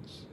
Let's see.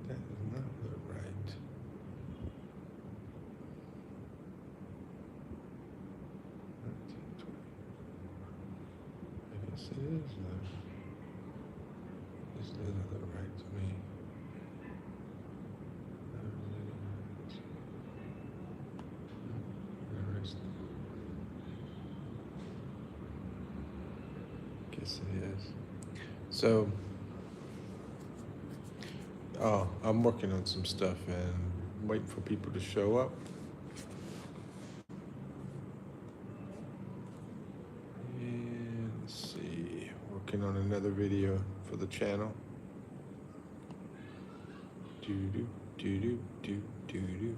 That does not look right. I guess it is. This doesn't look right to me. Guess it is. So, I'm working on some stuff and waiting for people to show up. And let's see, working on another video for the channel. Do do do do do do.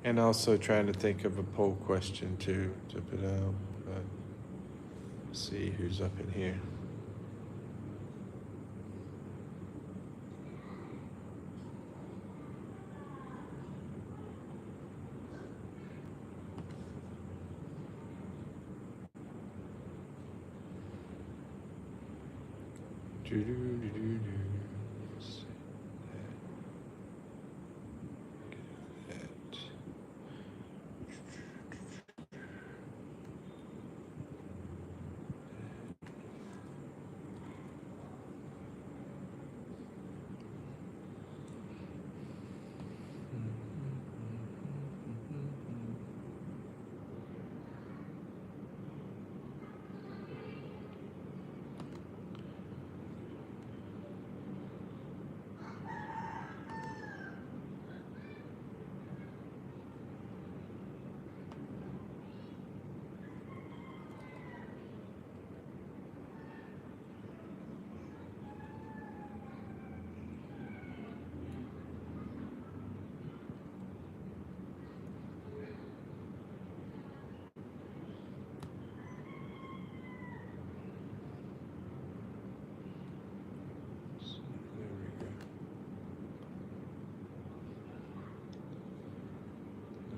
And also trying to think of a poll question too to put out. But let's see who's up in here. Do do do do do. Let's see. That. There we go.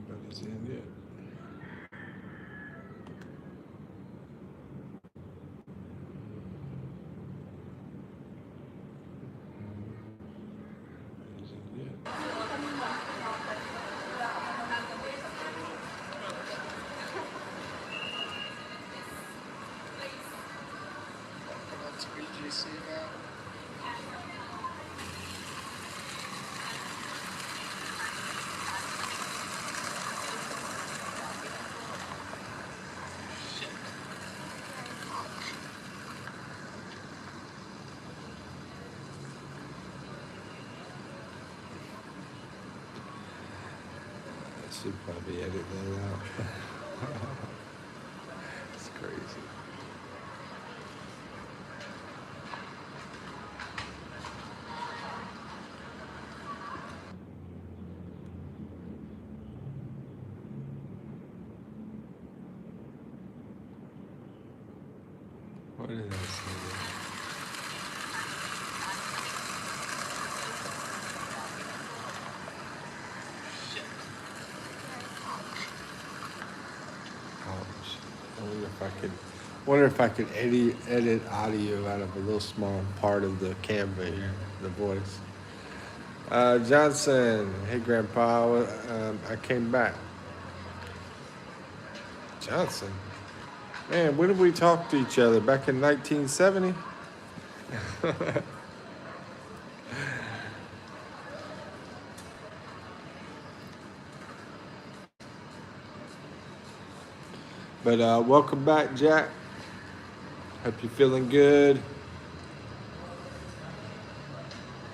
Nobody's in yet. Nobody's in yet. That's BGC now. I should probably edit that out. It's crazy. What did I say? Ouch. Wonder if I could edit audio out of a little small part of the Canva here, the voice. Johnson, hey Grandpa, I came back. Johnson, man, when did we talk to each other? Back in 1970? But welcome back, Jack. Hope you're feeling good.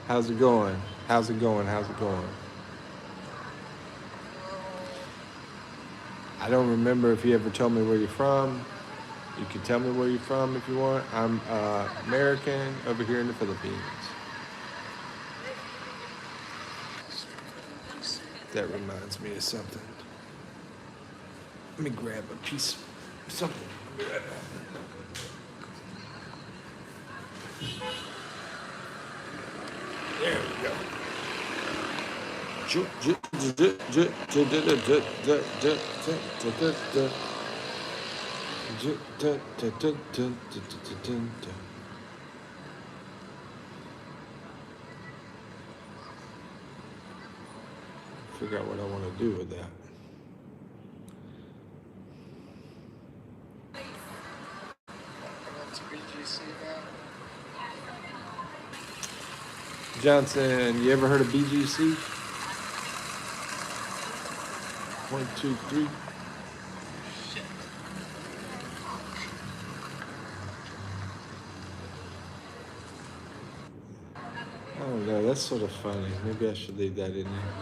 How's it going? How's it going? How's it going? I don't remember if you ever told me where you're from. You can tell me where you're from if you want. I'm American over here in the Philippines. That reminds me of something. Let me grab a piece of something. There we go. Figure out what I want to do with that. Johnson, you ever heard of BGC? 1, 2, 3. I don't know, that's sort of funny. Maybe I should leave that in there.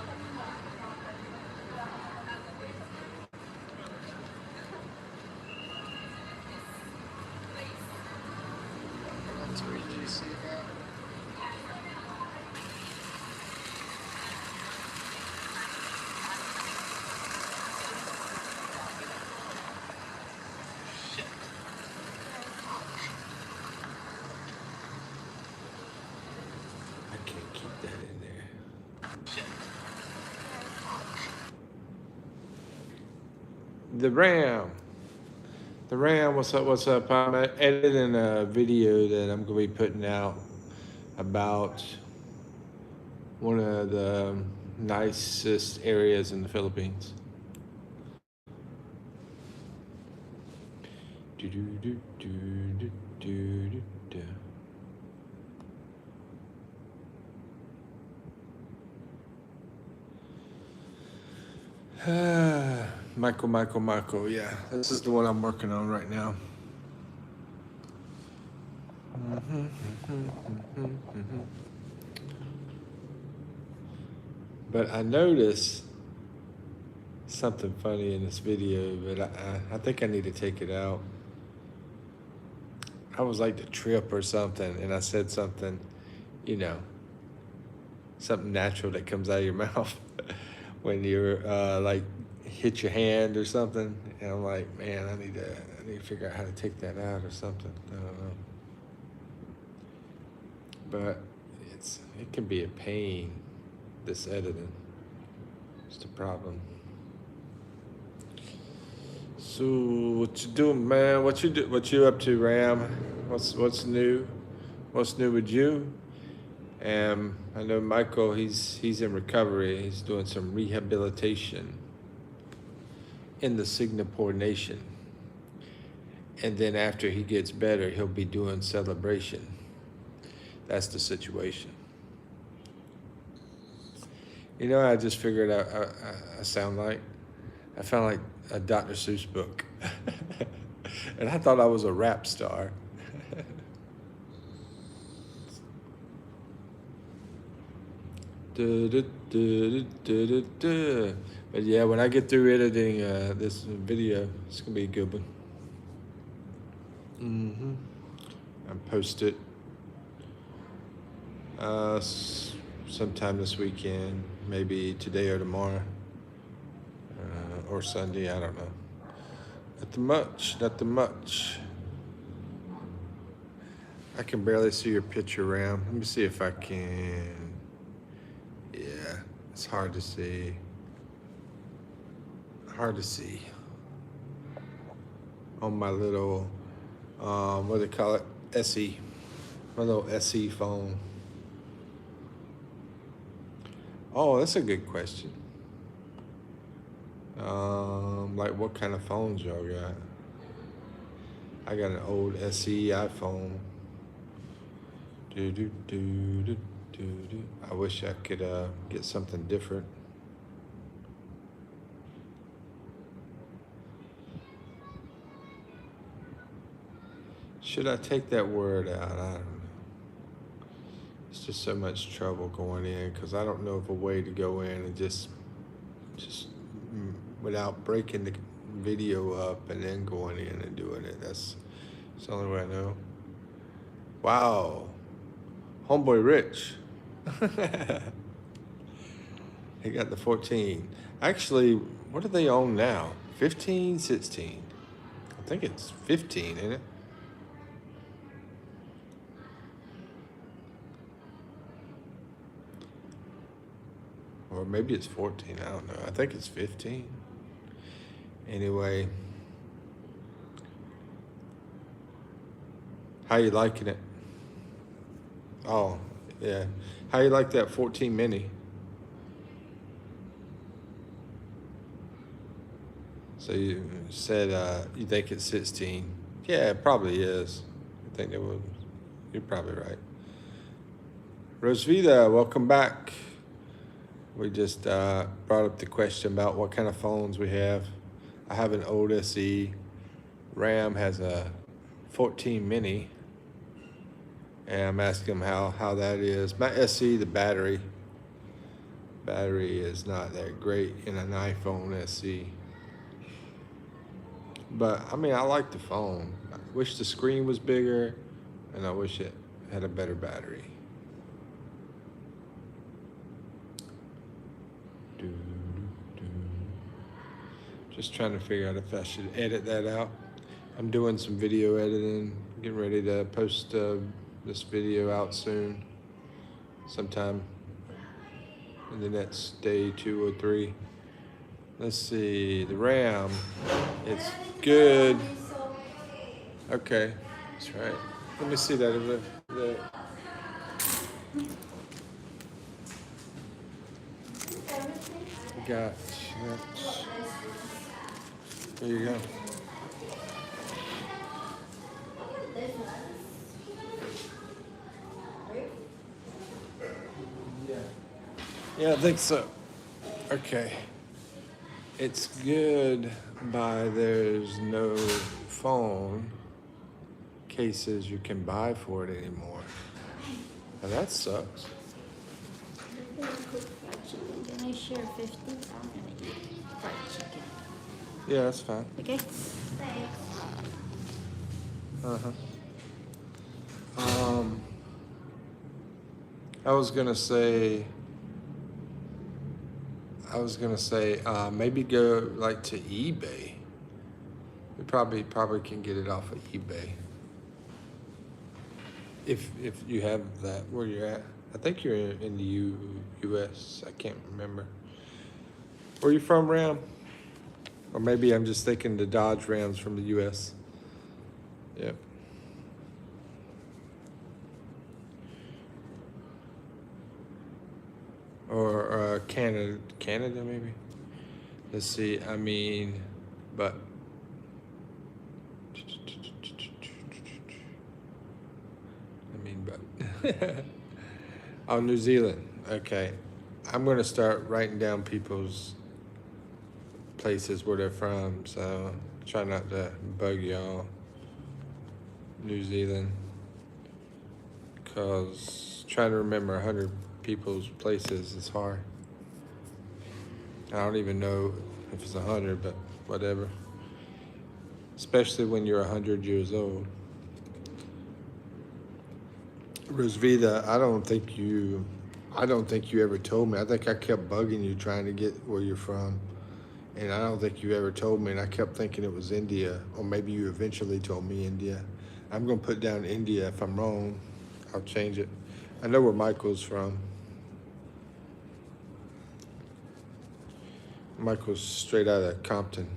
The Ram, what's up? I'm editing a video that I'm going to be putting out about one of the nicest areas in the Philippines. Michael, yeah. This is the one I'm working on right now. But I noticed something funny in this video, but I think I need to take it out. I was like the trip or something, and I said something, something natural that comes out of your mouth when you're like hit your hand or something, and I'm like, man, I need to figure out how to take that out or something. I don't know, but it can be a pain. This editing, it's the problem. So what you doing, man? What you up to, Ram? What's new? What's new with you? And I know Michael, he's in recovery. He's doing some rehabilitation in the Singapore nation. And then after he gets better, he'll be doing celebration. That's the situation. You know, I just figured out I sound like? I found like a Dr. Seuss book. And I thought I was a rap star. But yeah, when I get through editing this video, it's gonna be a good one. And post it sometime this weekend, maybe today or tomorrow, or Sunday. I don't know. Not too much. I can barely see your picture, Ram. Let me see if I can. Yeah, it's hard to see. On my little, what do they call it? SE. My little SE phone. Oh, that's a good question. Like what kind of phones y'all got? I got an old SE iPhone. Do do do do do do. I wish I could get something different. Should I take that word out? I don't know. It's just so much trouble going in because I don't know of a way to go in and just without breaking the video up and then going in and doing it. That's the only way I know. Wow, homeboy Rich. He got the 14. Actually, what do they own now? 15, 16. I think it's 15, isn't it? Or maybe it's 14, I don't know. I think it's 15. Anyway, how you liking it? Oh, yeah. How you like that 14 mini? So you said you think it's 16. Yeah, it probably is. I think they would. You're probably right. Rosvita, welcome back. We just brought up the question about what kind of phones we have. I have an old SE. Ram has a 14 mini. And I'm asking them how that is. My SE, the battery is not that great in an iPhone SE. But I mean, I like the phone. I wish the screen was bigger, and I wish it had a better battery. Just trying to figure out if I should edit that out. I'm doing some video editing, getting ready to post this video out soon, sometime in the next day, 2 or 3. Let's see, the RAM, it's good. Okay, that's right. Let me see that over there. Gotcha. There you go. Yeah, I think so. Okay. It's good by there's no phone cases you can buy for it anymore. Now that sucks. Can I share 50? I'm gonna eat fried chicken. Yeah, that's fine. Okay? Thanks. Uh-huh. I was gonna say maybe go like to eBay. We probably can get it off of eBay. If you have that where you're at. I think you're in the US. I can't remember. Where you from, Ram? Or maybe I'm just thinking the Dodge Rams from the US. Yep. Or Canada maybe. Let's see. I mean, but oh, New Zealand. Okay, I'm gonna start writing down people's places where they're from. So try not to bug y'all. New Zealand, cause trying to remember 100 people's places is hard. I don't even know if it's 100, but whatever. Especially when you're 100 years old. Rosvita, I don't think you ever told me. I think I kept bugging you trying to get where you're from. And I don't think you ever told me, and I kept thinking it was India, or maybe you eventually told me India. I'm gonna put down India. If I'm wrong, I'll change it. I know where Michael's from. Michael's straight out of Compton.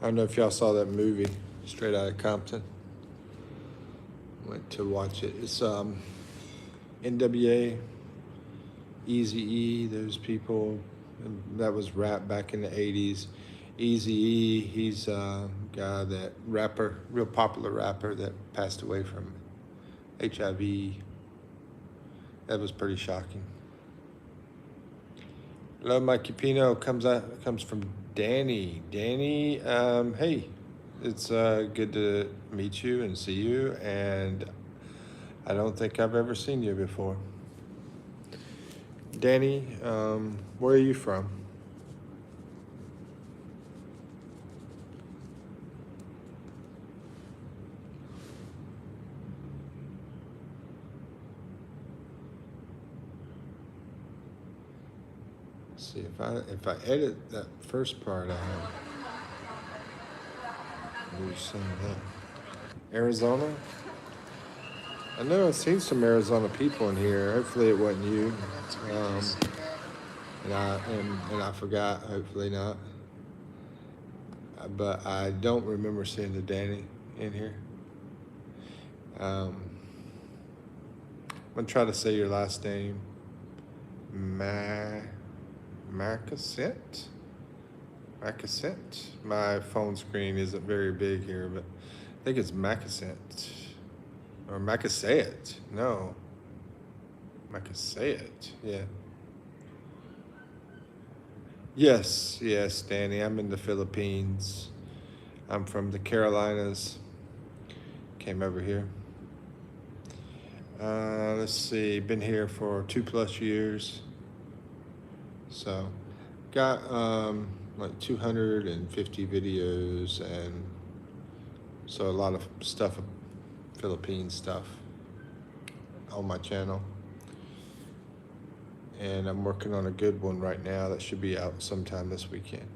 I don't know if y'all saw that movie, Straight Outta Compton. Went to watch it. It's NWA, Eazy-E, those people. And that was rap back in the 80s. Eazy-E, he's a guy that rapper, real popular rapper that passed away from HIV. That was pretty shocking. Hello, Mikipino comes from Danny. Danny, hey, it's good to meet you and see you, and I don't think I've ever seen you before. Danny, where are you from? See if I edit that first part out, lose some of that. Arizona. I know I've seen some Arizona people in here. Hopefully it wasn't you. And I forgot. Hopefully not. But I don't remember seeing the Danny in here. I'm gonna try to say your last name. Marcassette? Marcassette? My phone screen isn't very big here, but I think it's Marcassette. Or Marcassette. No. Marcassette. Yeah. Yes, Danny. I'm in the Philippines. I'm from the Carolinas. Came over here. Let's see. Been here for 2+ years. So, got like 250 videos, and so a lot of stuff, Philippine stuff, on my channel. And I'm working on a good one right now that should be out sometime this weekend.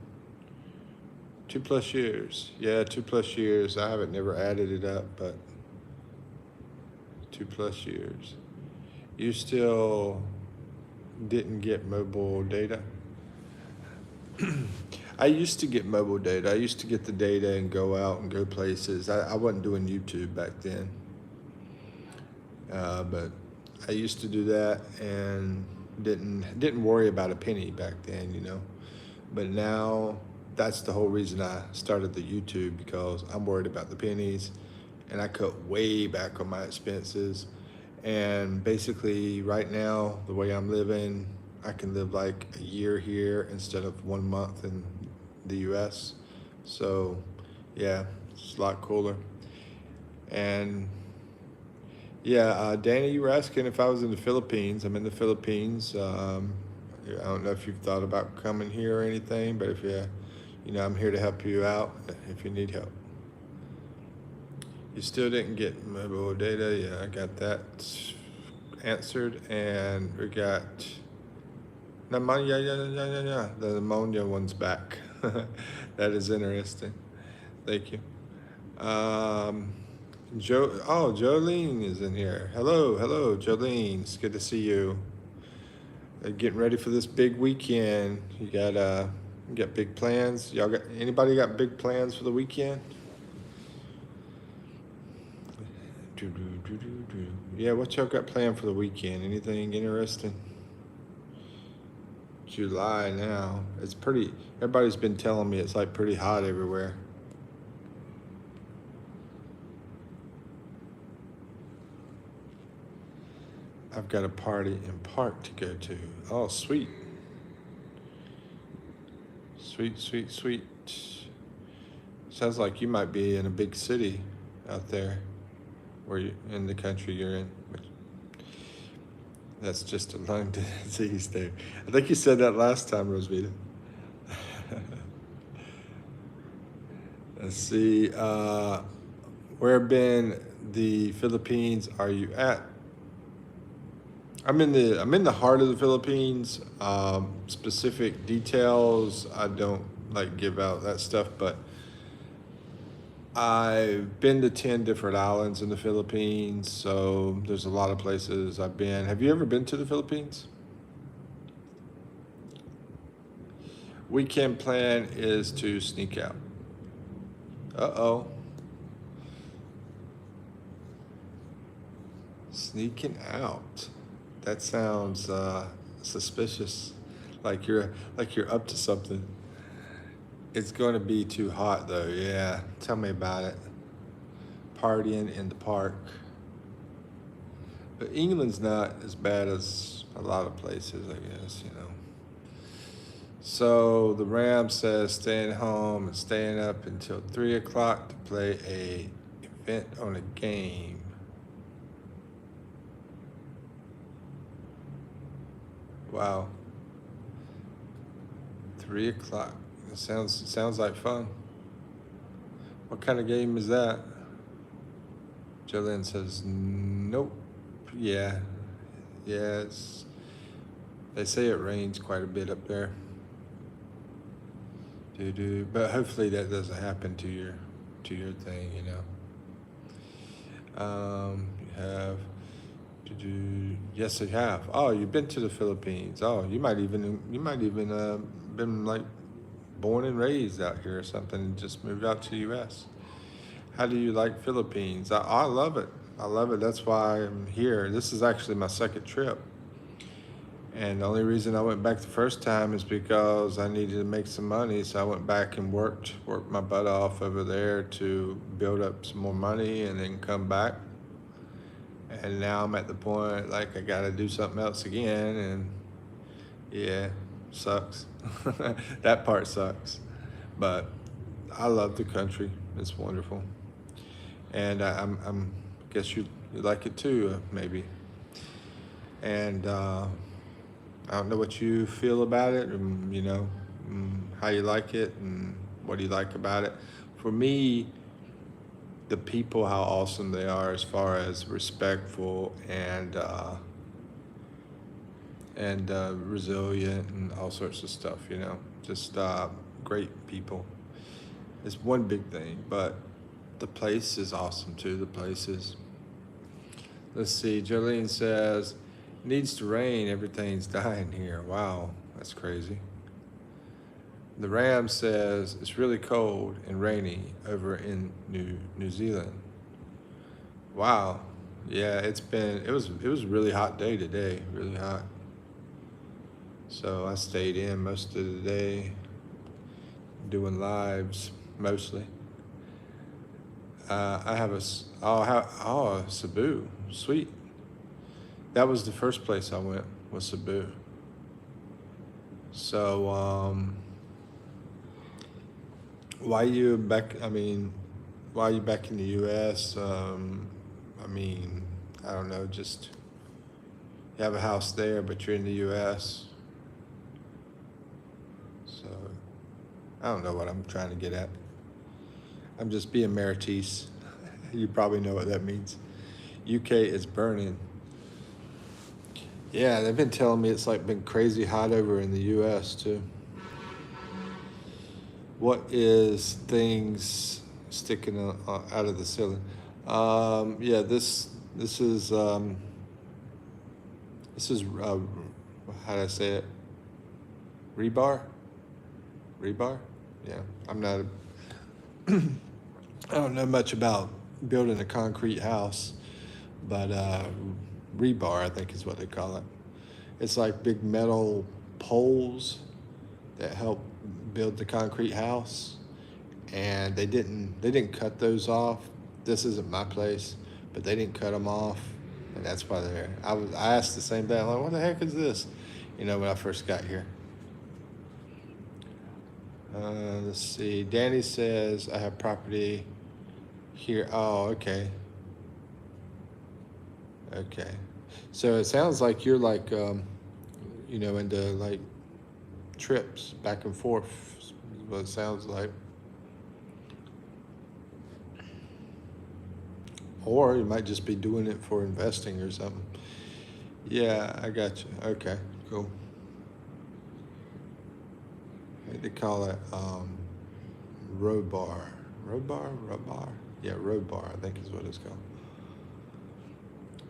2+ years. Yeah, 2+ years. I haven't never added it up, but 2+ years. You still didn't get mobile data? I used to get mobile data. I used to get the data and go out and go places. I wasn't doing YouTube back then. But I used to do that and didn't worry about a penny back then, you know. But now that's the whole reason I started the YouTube, because I'm worried about the pennies, and I cut way back on my expenses. And basically right now, the way I'm living, I can live like a year here instead of 1 month in the US. So yeah, it's a lot cooler. And yeah, Danny, you were asking if I was in the Philippines. I'm in the Philippines. I don't know if you've thought about coming here or anything, but if I'm here to help you out if you need help. You still didn't get mobile data. Yeah, I got that answered. And we got yeah. The ammonia one's back. That is interesting. Thank you. Jolene is in here. Hello, Jolene. It's good to see you. Getting ready for this big weekend. You got big plans? Anybody got big plans for the weekend? Yeah, what y'all got planned for the weekend? Anything interesting? July now. It's pretty, everybody's been telling me it's like pretty hot everywhere. I've got a party in Park to go to. Oh, sweet. Sweet. Sounds like you might be in a big city out there, where you in the country you're in. That's just a long disease there. I think you said that last time, Rosvita. Let's see. Where in the Philippines are you at? I'm in the heart of the Philippines. Specific details I don't like give out that stuff, but I've been to 10 different islands in the Philippines, so there's a lot of places I've been. Have you ever been to the Philippines? Weekend plan is to sneak out. Uh-oh. Sneaking out. That sounds suspicious. Like you're up to something. It's going to be too hot though. Yeah. Tell me about it. Partying in the park. But England's not as bad as a lot of places, I guess, you know. So the Ram says staying home and staying up until 3 o'clock to play a event on a game. Wow. 3 o'clock. It sounds like fun. What kind of game is that? Jolene says nope. Yeah. Yeah, they say it rains quite a bit up there. But hopefully that doesn't happen to your thing, you know. You have yes, you have. Oh, you've been to the Philippines. Oh, you might even been like born and raised out here or something and just moved out to the U.S. How do you like Philippines? I love it. I love it. That's why I'm here. This is actually my second trip. And the only reason I went back the first time is because I needed to make some money. So I went back and worked my butt off over there to build up some more money and then come back. And now I'm at the point like I got to do something else again. And yeah, sucks. That part sucks. But I love the country. It's wonderful. And I'm guess you like it too, maybe. And I don't know what you feel about it, and you know, how you like it, and what do you like about it. For me, the people, how awesome they are as far as respectful and resilient and all sorts of stuff. You know, just great people. It's one big thing, but the place is awesome too. The places. Let's see. Jolene says, needs to rain. Everything's dying here. Wow, that's crazy. The Ram says it's really cold and rainy over in New Zealand. Wow. Yeah, it was a really hot day today. Really hot. So I stayed in most of the day doing lives mostly. I have Cebu. Sweet. That was the first place I went, was Cebu. So, why you back? I mean, why are you back in the U.S.? I mean, I don't know. Just you have a house there, but you're in the U.S. So, I don't know what I'm trying to get at. I'm just being Maritis. You probably know what that means. UK is burning. Yeah, they've been telling me it's like been crazy hot over in the U.S. too. What is things sticking out of the ceiling? Yeah, this is how do I say it? Rebar, rebar. Yeah, I'm not. I don't know much about building a concrete house, but rebar, I think is what they call it. It's like big metal poles that help build the concrete house, and they didn't cut those off. This isn't my place, but they didn't cut them off, and that's why they're. I asked the same thing. I'm like, what the heck is this? You know, when I first got here. Let's see. Danny says I have property here. Oh, okay. Okay. So it sounds like you're like, into like trips back and forth, is what it sounds like. Or you might just be doing it for investing or something. Yeah, I got you. Okay, cool. They call it road bar. Road bar? Road bar? Yeah, road bar, I think is what it's called.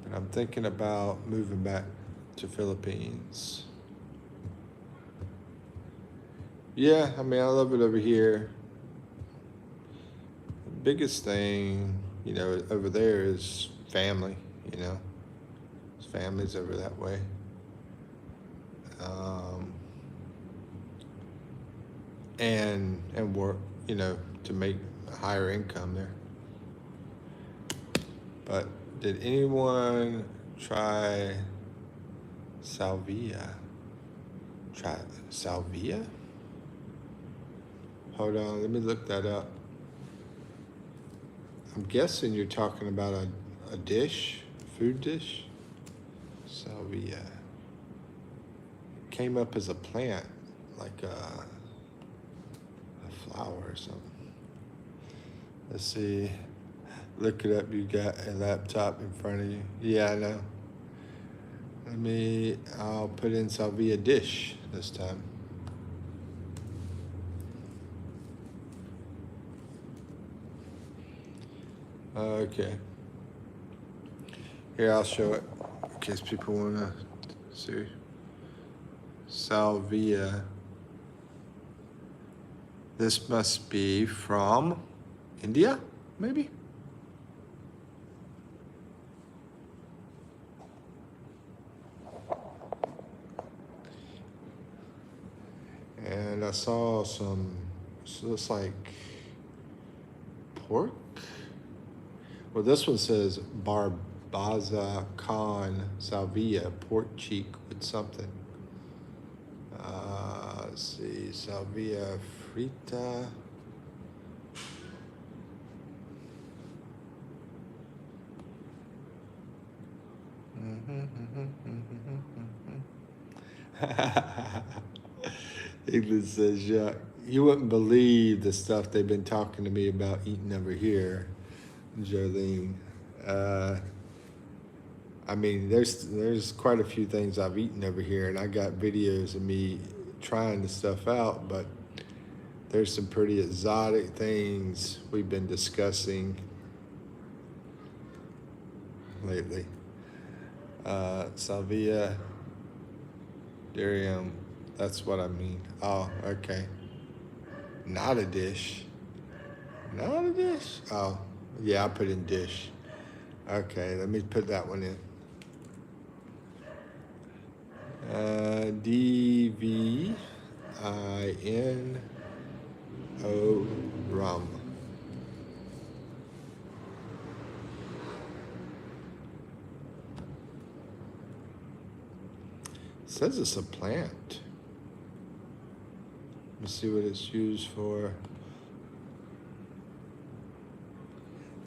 And I'm thinking about moving back to Philippines. Yeah, I mean, I love it over here. biggest thing, you know, over there is family, you know. There's families over that way. And work, you know, to make a higher income there. But did anyone try salvia? Try salvia? Hold on, let me look that up. I'm guessing you're talking about a dish, food dish. Salvia. It came up as a plant, like a flower or something. Let's see. Look it up. You got a laptop in front of you. Yeah, I know. I'll put in salvia dish this time. Okay. Here, I'll show it in case people want to see. Salvia. This must be from India, maybe? And I saw some, so looks like pork. Well, this one says Barbaza Khan Salvia, pork cheek with something. Let's see, Salvia frita. England says, yeah, you wouldn't believe the stuff they've been talking to me about eating over here, Jolene. I mean, there's quite a few things I've eaten over here, and I got videos of me trying the stuff out, but there's some pretty exotic things we've been discussing lately. Salvia, Darium, that's what I mean. Oh, okay. Not a dish. Not a dish? Oh, yeah, I put in dish. Okay, let me put that one in. DVINO rum. It says it's a plant. Let me see what it's used for.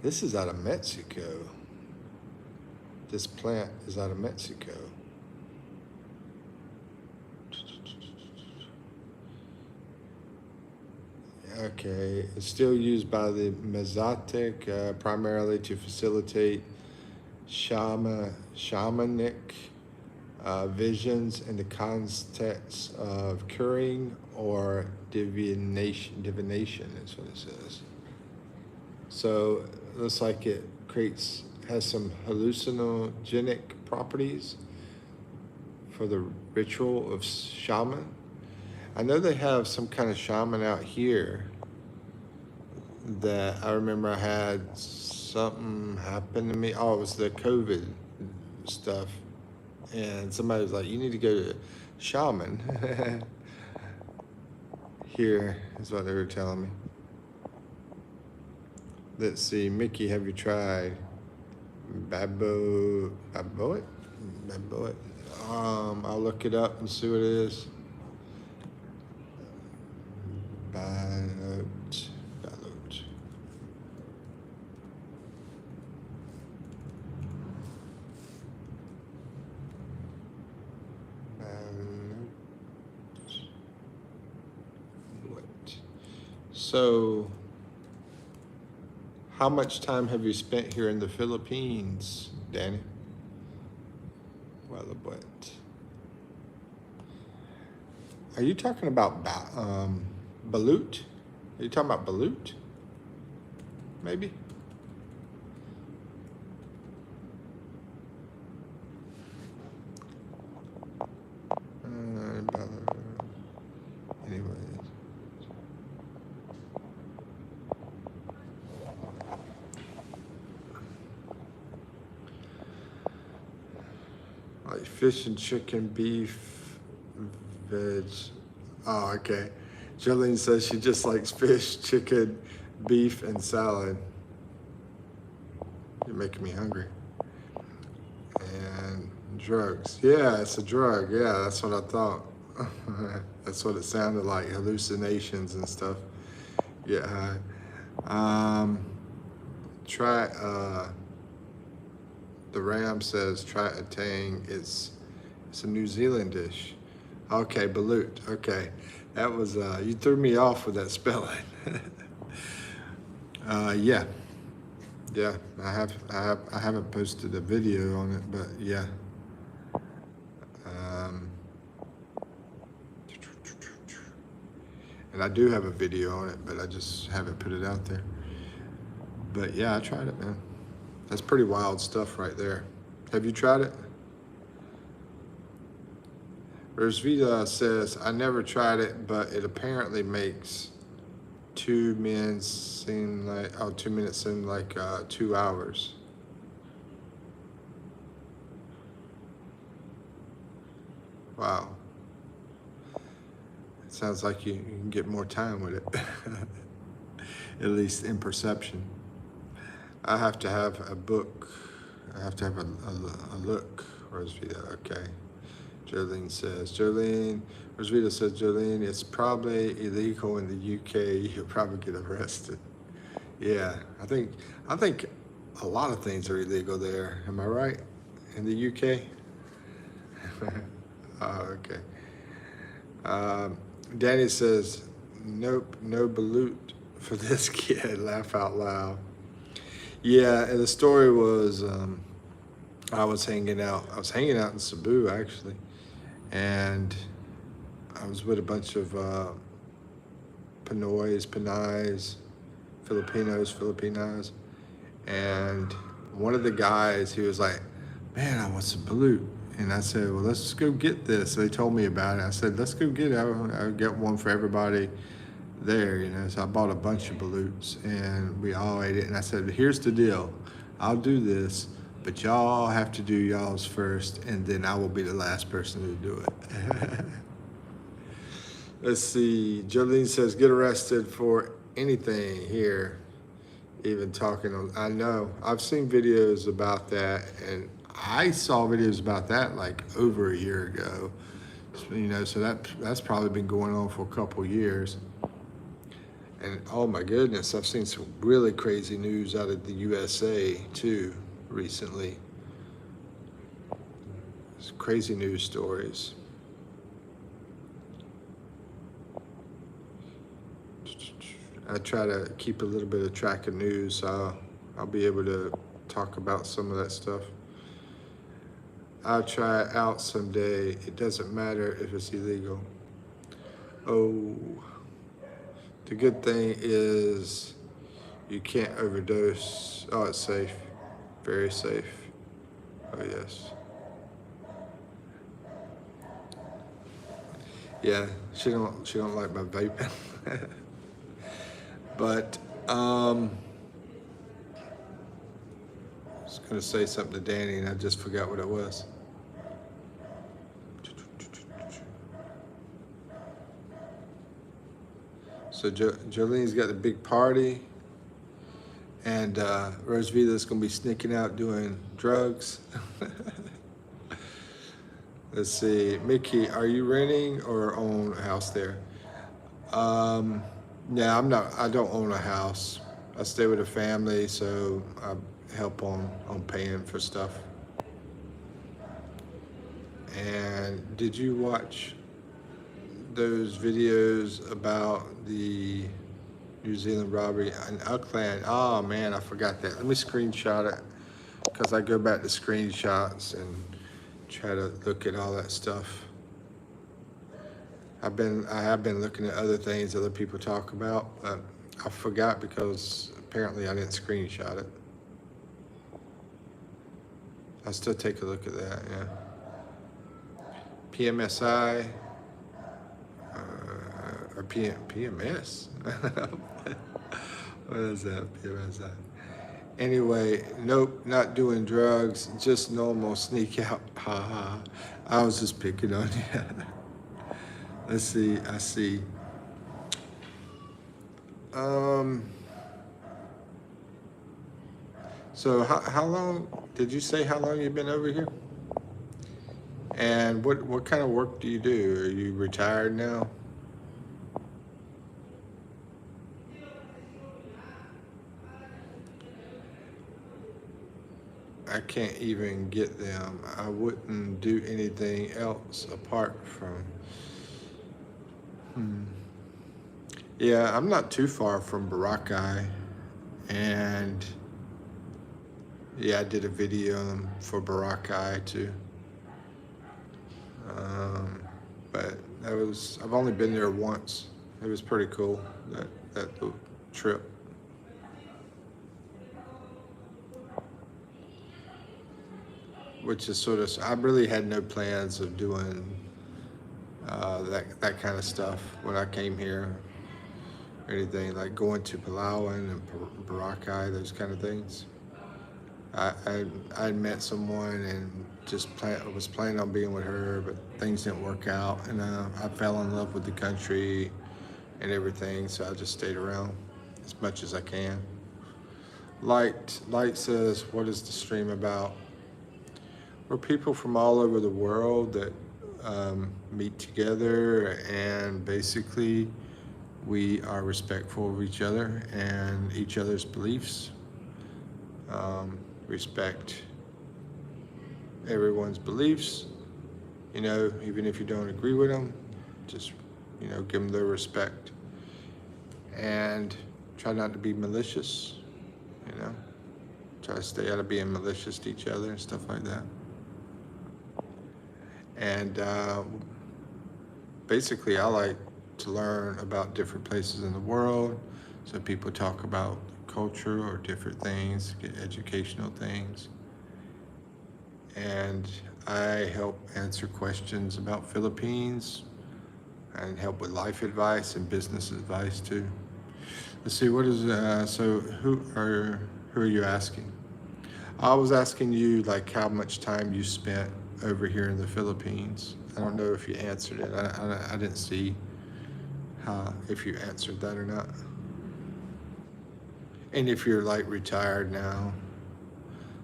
This is out of Mexico. This plant is out of Mexico. Okay, it's still used by the Mazatec primarily to facilitate shamanic visions in the context of curing or divination is what it says. So it looks like it has some hallucinogenic properties for the ritual of shaman. I know they have some kind of shaman out here that I remember I had something happen to me. Oh, it was the COVID stuff. And somebody was like, you need to go to shaman. Here is what they were telling me. Let's see, Mickey, have you tried baboit? I'll look it up and see what it is. Balut. So, how much time have you spent here in the Philippines, Danny? Well, what? Are you talking about balut? Are you talking about balut? Maybe? Anyways. like fish and chicken, beef, veg. Oh, okay. Jolene says she just likes fish, chicken, beef, and salad. You're making me hungry. And drugs. Yeah, it's a drug. Yeah, that's what I thought. That's what it sounded like. Hallucinations and stuff. Get high. Try, the Ram says try a tang. It's a New Zealand dish. Okay, balut. Okay. That was, you threw me off with that spelling. Yeah. Yeah, I haven't posted a video on it, but yeah. And I do have a video on it, but I just haven't put it out there. But yeah, I tried it, man. That's pretty wild stuff right there. Have you tried it? Rosvita says, I never tried it, but it apparently makes 2 minutes seem like, 2 minutes seem like 2 hours. Wow. It sounds like you can get more time with it, at least in perception. I have to have a book. I have to have a look. Rosvita, okay. Jolene says, Rosvita says, Jolene, it's probably illegal in the UK. You'll probably get arrested. Yeah, I think a lot of things are illegal there. Am I right? In the UK? Oh, okay. Danny says, nope, no balut for this kid. Laugh out loud. Yeah, and the story was, I was hanging out in Cebu actually, and I was with a bunch of Pinoys, Filipinos, and one of the guys, he was like, man, I want some balut. And I said, well, let's go get this. So they told me about it. I said, let's go get it. I'll get one for everybody there, you know. So I bought a bunch of balutes and we all ate it. And I said, here's the deal. I'll do this, but y'all have to do y'all's first, and then I will be the last person to do it. Let's see. Jolene says, get arrested for anything here. Even talking on, I know. I've seen videos about that, and I saw videos about that like over a year ago. You know, so that's probably been going on for a couple years. And oh my goodness, I've seen some really crazy news out of the USA too recently. Some crazy news stories. I try to keep a little bit of track of news, so I'll be able to talk about some of that stuff. I'll try it out someday. It doesn't matter if it's illegal. Oh, the good thing is you can't overdose. Oh, it's safe, very safe. Oh yes. Yeah, she don't like my vaping. But I was gonna say something to Danny and I just forgot what it was. So Jolene's got the big party, and Rosvita's gonna be sneaking out doing drugs. Let's see, Mickey, are you renting or own a house there? Yeah, I'm not. I don't own a house. I stay with a family, so I help on paying for stuff. And did you watch those videos about the New Zealand robbery in Auckland? Oh man, I forgot that. Let me screenshot it, because I go back to screenshots and try to look at all that stuff. I have been looking at other things other people talk about, but I forgot because apparently I didn't screenshot it. I'll still take a look at that, yeah. PMSI, or PMS? What is that, PMSI? Anyway, nope, not doing drugs, just normal sneak out. Ha ha. I was just picking on you. Let's see, I see. Um, so how long, did you say how long you've been over here? And what kind of work do you do? Are you retired now? I can't even get them. I wouldn't do anything else apart from. Hmm. Yeah, I'm not too far from Boracay, and yeah, I did a video for Boracay too. Um, but I've only been there once. It was pretty cool that little trip. Which is sort of, I really had no plans of doing that kind of stuff when I came here, or anything like going to Palawan and Boracay, those kind of things. I met someone and was planning on being with her, but things didn't work out, and I fell in love with the country and everything, so I just stayed around as much as I can. Light says, what is the stream about? We're people from all over the world that meet together, and basically we are respectful of each other and each other's beliefs. Respect everyone's beliefs, even if you don't agree with them, just, give them their respect, and try not to be malicious, try to stay out of being malicious to each other and stuff like that. And basically, I like to learn about different places in the world. So people talk about culture or different things, get educational things. And I help answer questions about Philippines and help with life advice and business advice too. Let's see, what is, so who are you asking? I was asking you like how much time you spent over here in the Philippines. I don't know if you answered it. I didn't see if you answered that or not. And if you're like retired now,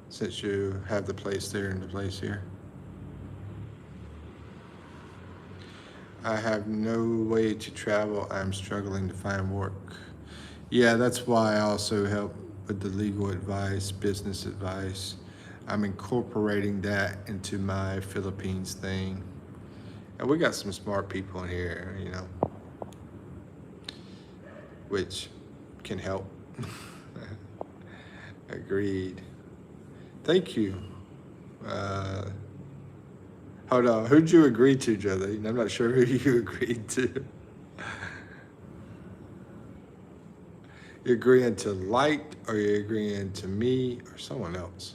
since you have the place there and the place here. I have no way to travel. I'm struggling to find work. Yeah, that's why I also help with the legal advice, business advice. I'm incorporating that into my Philippines thing. And we got some smart people in here, which can help. Agreed. Thank you. Uh, Hold on. Who'd you agree to, Jolene? I'm not sure who you agreed to. You agreeing to Light, or you agreeing to me, or someone else?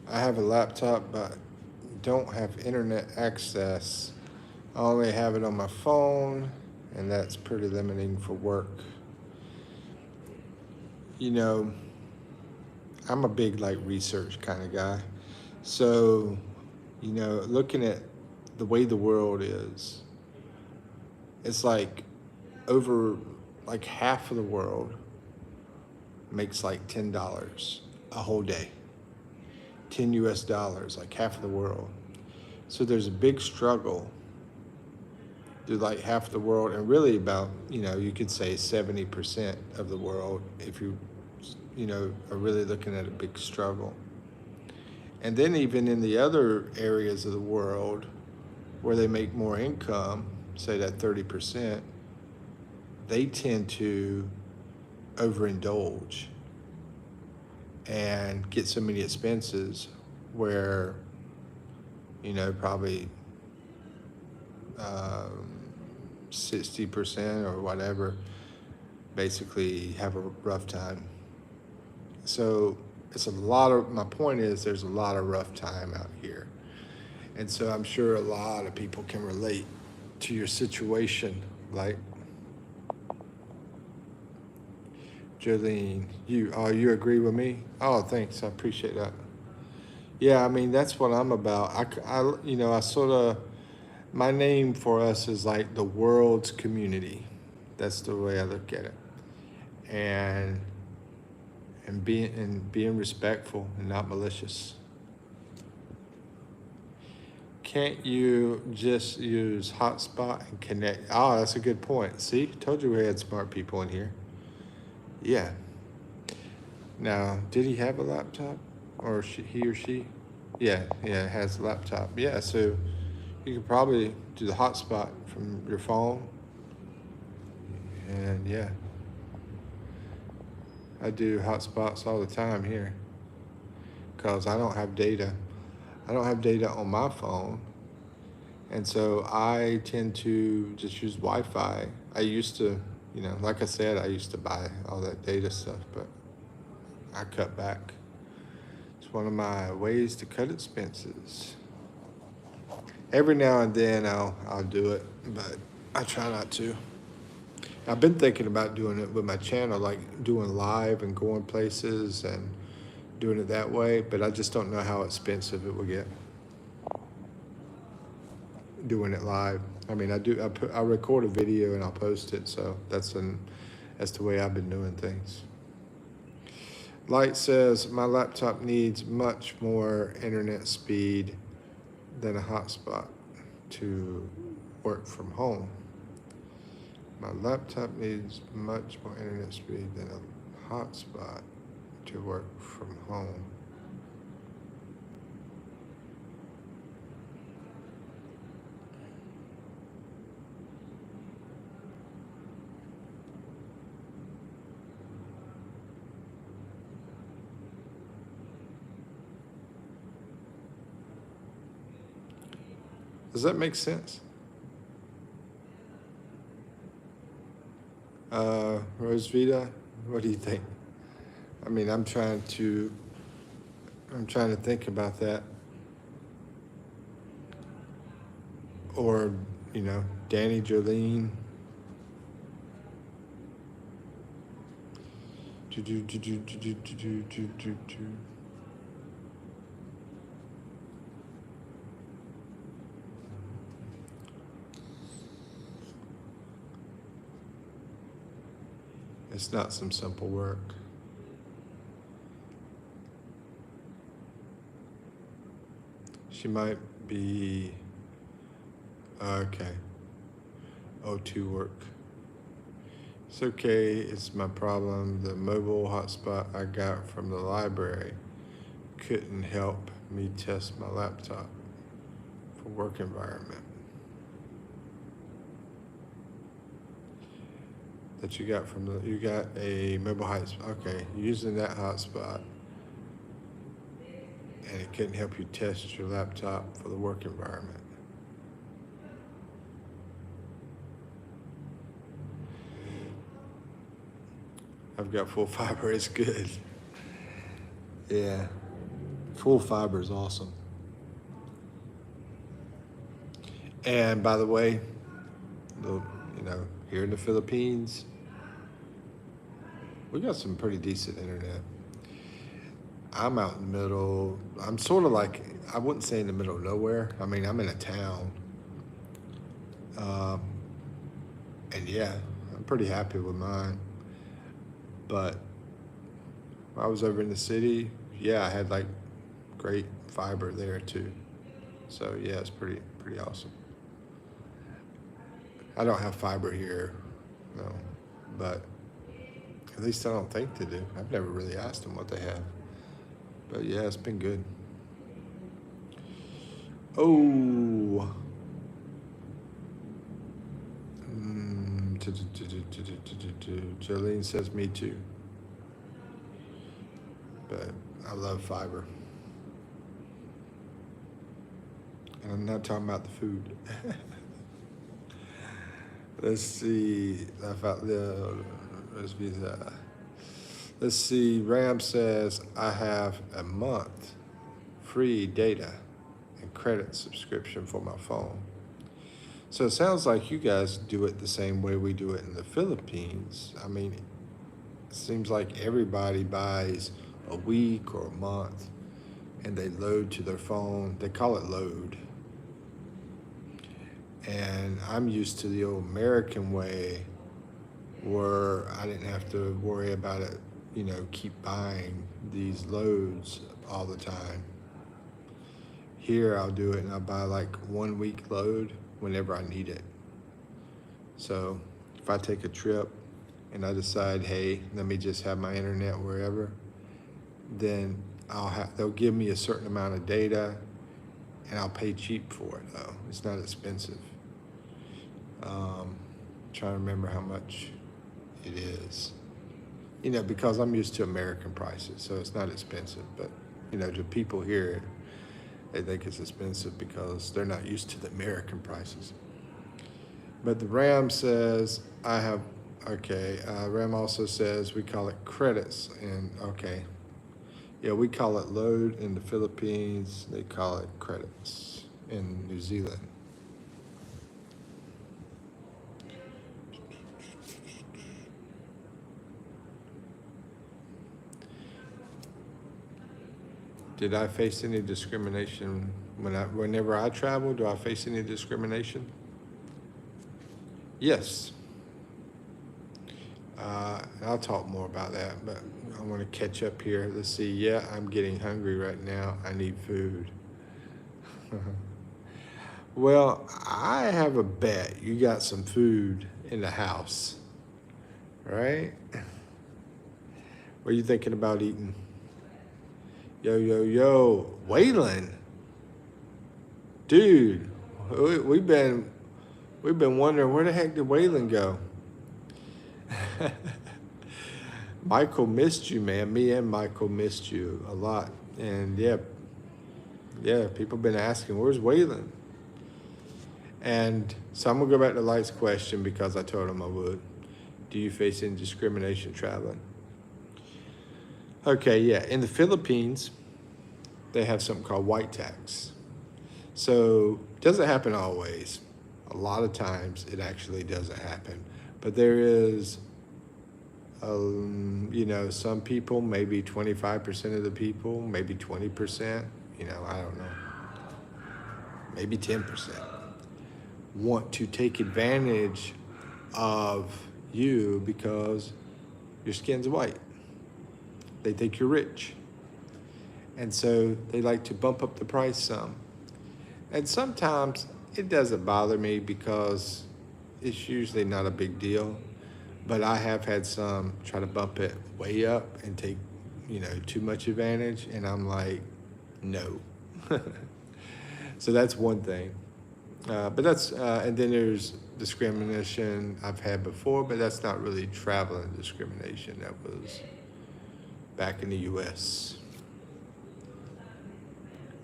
I have a laptop, but don't have internet access. I only have it on my phone, and that's pretty limiting for work. I'm a big like research kind of guy. So, looking at the way the world is, it's like over like half of the world makes like $10 a whole day. 10 US dollars, like half of the world. So there's a big struggle to like half the world, and really about, you could say 70% of the world if you are really looking at a big struggle. And then even in the other areas of the world where they make more income, say that 30%, they tend to overindulge and get so many expenses where, probably 60% or whatever basically have a rough time. So it's a lot of, my point is there's a lot of rough time out here. And so I'm sure a lot of people can relate to your situation. Like Jolene, you agree with me? Oh, thanks. I appreciate that. Yeah, I mean, that's what I'm about. I sort of, my name for us is like the world's community. That's the way I look at it. And being respectful and not malicious. Can't you just use hotspot and connect? Oh, that's a good point. See, told you we had smart people in here. Yeah. Now, did he have a laptop, or he or she? Yeah, has a laptop. Yeah, so you could probably do the hotspot from your phone, and yeah, I do hotspots all the time here because I don't have data. I don't have data on my phone, and so I tend to just use Wi-Fi. I used to, like I said, I used to buy all that data stuff, but I cut back. It's one of my ways to cut expenses. Every now and then I'll do it, but I try not to. I've been thinking about doing it with my channel, like doing live and going places and doing it that way, but I just don't know how expensive it will get doing it live. I mean, I record a video and I'll post it, so that's the way I've been doing things. Light says my laptop needs much more internet speed than a hotspot to work from home. My laptop needs much more internet speed than a hotspot to work from home. Does that make sense? Rosvita, what do you think? I mean, I'm trying to think about that. Or, Danny, Jolene. It's not some simple work. She might be, okay. O2 work. It's okay, it's my problem. The mobile hotspot I got from the library couldn't help me test my laptop for work environment. That you got you got a mobile hotspot, okay, using that hotspot, and it couldn't help you test your laptop for the work environment. I've got full fiber, it's good. Yeah, full fiber is awesome. And by the way, here in the Philippines, we got some pretty decent internet. I'm out in the middle. I'm sort of like, I wouldn't say in the middle of nowhere. I mean, I'm in a town. And yeah, I'm pretty happy with mine. But when I was over in the city, yeah, I had like great fiber there too. So yeah, it's pretty awesome. I don't have fiber here, no, but at least I don't think they do. I've never really asked them what they have. But yeah, it's been good. Oh. Jolene says me too. But I love fiber. And I'm not talking about the food. Let's see. Let's be Let's see, Ram says, I have a month free data and credit subscription for my phone. So it sounds like you guys do it the same way we do it in the Philippines. I mean, it seems like everybody buys a week or a month and they load to their phone. They call it load. And I'm used to the old American way where I didn't have to worry about it, keep buying these loads all the time. Here I'll do it and I'll buy like 1 week load whenever I need it. So if I take a trip and I decide, hey, let me just have my internet wherever, then they'll give me a certain amount of data and I'll pay cheap for it though. It's not expensive. Trying to remember how much it is. Because I'm used to American prices, so it's not expensive. But, to people here, they think it's expensive because they're not used to the American prices. But the Ram says, Ram also says we call it credits. And, we call it load in the Philippines. They call it credits in New Zealand. Did I face any discrimination whenever I travel? Do I face any discrimination? Yes. I'll talk more about that, but I want to catch up here. Let's see. Yeah, I'm getting hungry right now. I need food. Well, I have a bet you got some food in the house, right? What are you thinking about eating? Yo, Waylon. Dude, we've been wondering where the heck did Waylon go? Michael missed you, man. Me and Michael missed you a lot. And yeah, people been asking, where's Waylon? And so I'm gonna go back to Light's question because I told him I would. Do you face any discrimination traveling? Okay, yeah. In the Philippines, they have something called white tax. So it doesn't happen always. A lot of times it actually doesn't happen. But there is, some people, maybe 25% of the people, maybe 20%, I don't know, maybe 10%, want to take advantage of you because your skin's white. They think you're rich. And so they like to bump up the price some. And sometimes it doesn't bother me because it's usually not a big deal. But I have had some try to bump it way up and take, too much advantage. And I'm like, no. So that's one thing. But that's, and then there's discrimination I've had before, but that's not really traveling discrimination. That was back in the U.S.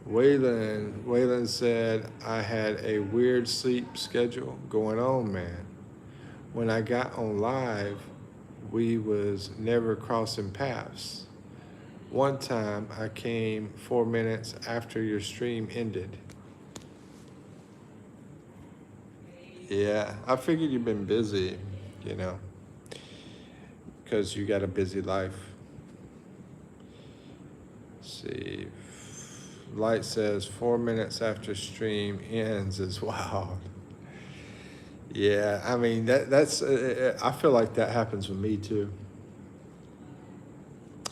Waylon said, I had a weird sleep schedule going on, man. When I got on live, we was never crossing paths. One time I came 4 minutes after your stream ended. Yeah, I figured you've been busy, because you got a busy life. Let's see. Light says 4 minutes after stream ends is wild. Yeah, I mean, that's I feel like that happens with me too.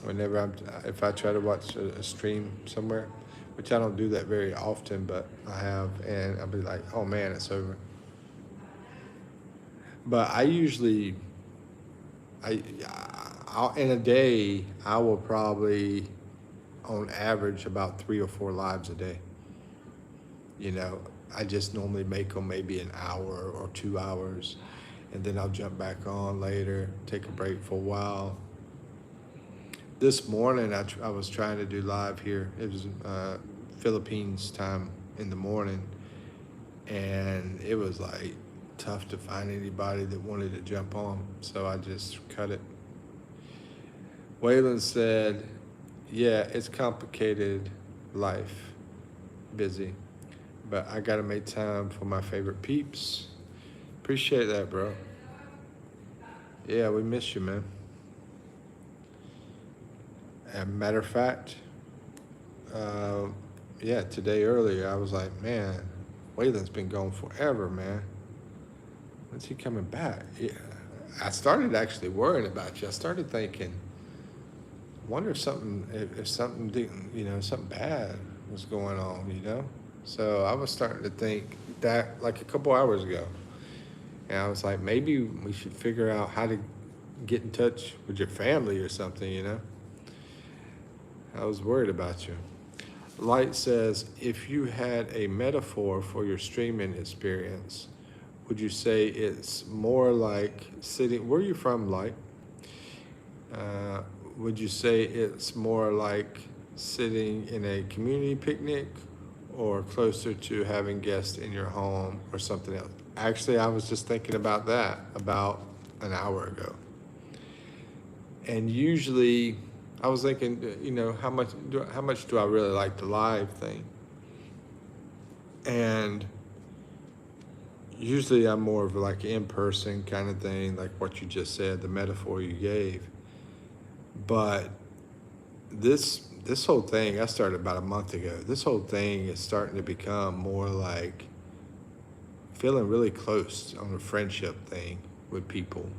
Whenever if I try to watch a stream somewhere, which I don't do that very often, but I have, and I'll be like, oh man, it's over. But I usually, in a day, I will probably, on average, about 3 or 4 lives a day. I just normally make them maybe an hour or 2 hours, and then I'll jump back on later, take a break for a while. This morning, I was trying to do live here. It was Philippines time in the morning, and it was like tough to find anybody that wanted to jump on, so I just cut it. Waylon said, yeah, it's complicated life, busy, but I gotta make time for my favorite peeps. Appreciate that, bro. Yeah, we miss you, man. And matter of fact, uh, yeah, today earlier I was like, man, Waylon's been gone forever, man. When's he coming back? Yeah, I started actually worrying about you. I started thinking, wonder if something didn't, something bad was going on, So I was starting to think that like a couple hours ago, and I was like, maybe we should figure out how to get in touch with your family or something. I was worried about you. Light says, if you had a metaphor for your streaming experience, would you say it's more like sitting? Where are you from, Light? Uh, would you say it's more like sitting in a community picnic or closer to having guests in your home or something else? Actually, I was just thinking about that about an hour ago. And usually I was thinking, how much do I really like the live thing? And usually I'm more of like in-person kind of thing, like what you just said, the metaphor you gave. But this whole thing I started about a month ago. This whole thing is starting to become more like feeling really close on a friendship thing with people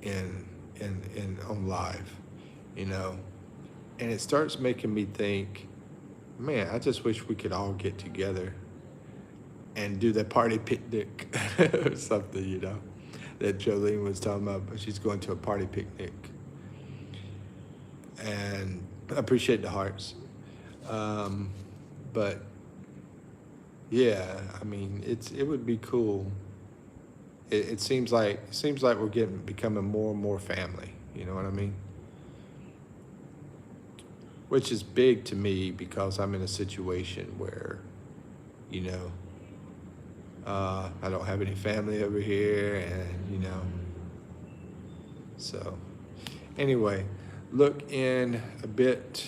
in on live, and it starts making me think, man, I just wish we could all get together and do that party picnic or something, that Jolene was talking about. But she's going to a party picnic. And I appreciate the hearts. But yeah, I mean, it would be cool. It seems like we're becoming more and more family. You know what I mean? Which is big to me because I'm in a situation where, I don't have any family over here, and so anyway, look in a bit,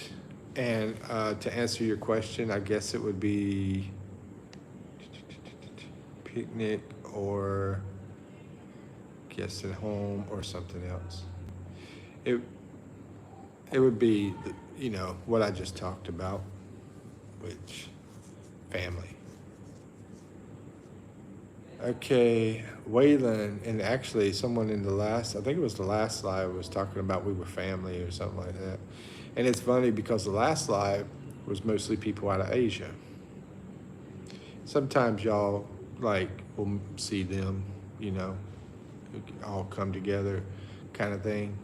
and to answer your question, I guess it would be picnic or guest at home or something else. It would be, what I just talked about, which family. Okay, Waylon, and actually someone in I think it was the last live, was talking about we were family or something like that. And it's funny because the last live was mostly people out of Asia. Sometimes y'all will see them, all come together kind of thing.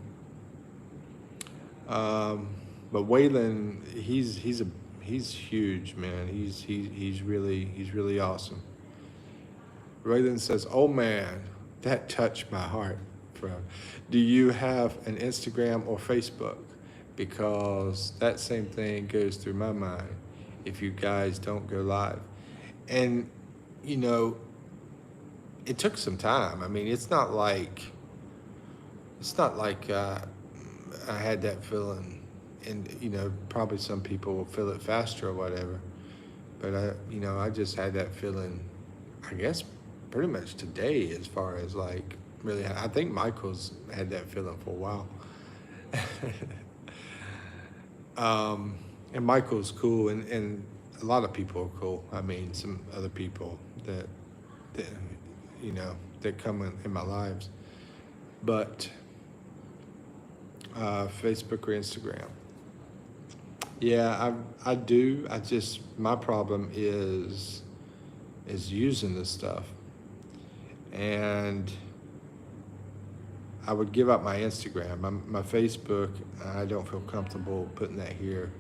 But Waylon, he's huge, man. He's really awesome. Raylan says, "Oh man, that touched my heart." Do you have an Instagram or Facebook? Because that same thing goes through my mind if you guys don't go live. And it took some time. I mean, it's not like I had that feeling, and probably some people will feel it faster or whatever. But I just had that feeling, I guess, pretty much today, as far as really. I think Michael's had that feeling for a while. And Michael's cool, and a lot of people are cool. I mean, some other people that that come in my lives, but Facebook or Instagram. Yeah, I do. My problem is using this stuff, and I would give up my Instagram. My Facebook, I don't feel comfortable putting that here.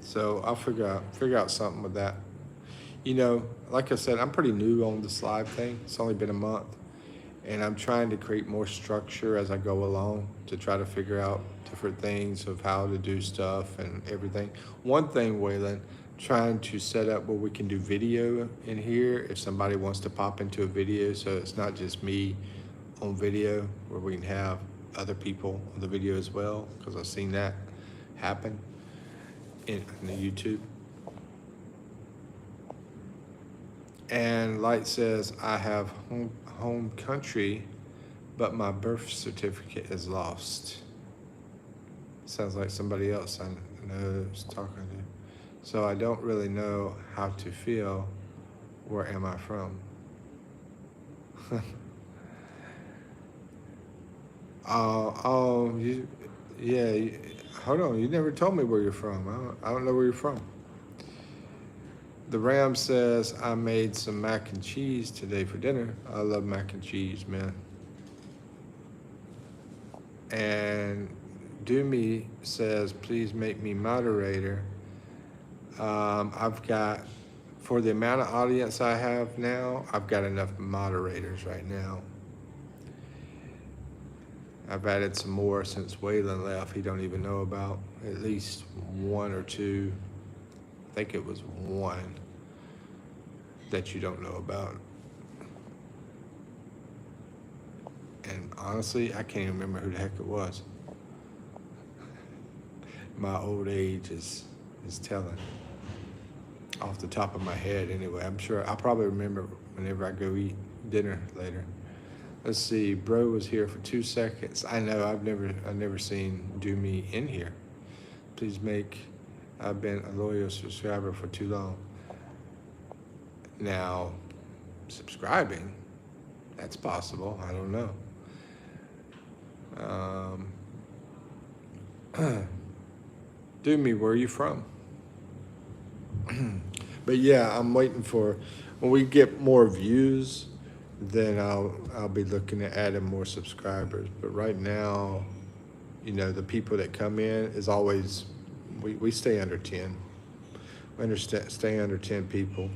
So I'll figure out something with that. Like I said, I'm pretty new on this live thing. It's only been a month, and I'm trying to create more structure as I go along to try to figure out different things of how to do stuff and everything. One thing, Waylon, trying to set up where we can do video in here if somebody wants to pop into a video, so it's not just me on video where we can have other people on the video as well, because I've seen that happen in the YouTube. And Light says, I have home country, but my birth certificate is lost. Sounds like somebody else I know is talking to. So I don't really know how to feel. Where am I from? Hold on. You never told me where you're from. I don't know where you're from. The Ram says, I made some mac and cheese today for dinner. I love mac and cheese, man. And Doomy says, please make me moderator. I've got, for the amount of audience I have now, I've got enough moderators right now. I've added some more since Waylon left. He don't even know about, at least one or two. I think it was one that you don't know about. And honestly, I can't even remember who the heck it was. My old age is telling. Off the top of my head anyway. I'm sure I'll probably remember whenever I go eat dinner later. Let's see, bro was here for 2 seconds. I know, I've never seen Do Me in here. Please I've been a loyal subscriber for too long. Now, subscribing, that's possible, I don't know. Do Me, where are you from? But yeah, I'm waiting for, when we get more views, then I'll be looking at adding more subscribers. But right now, you know, the people that come in is always, we stay under 10. We stay under 10 people.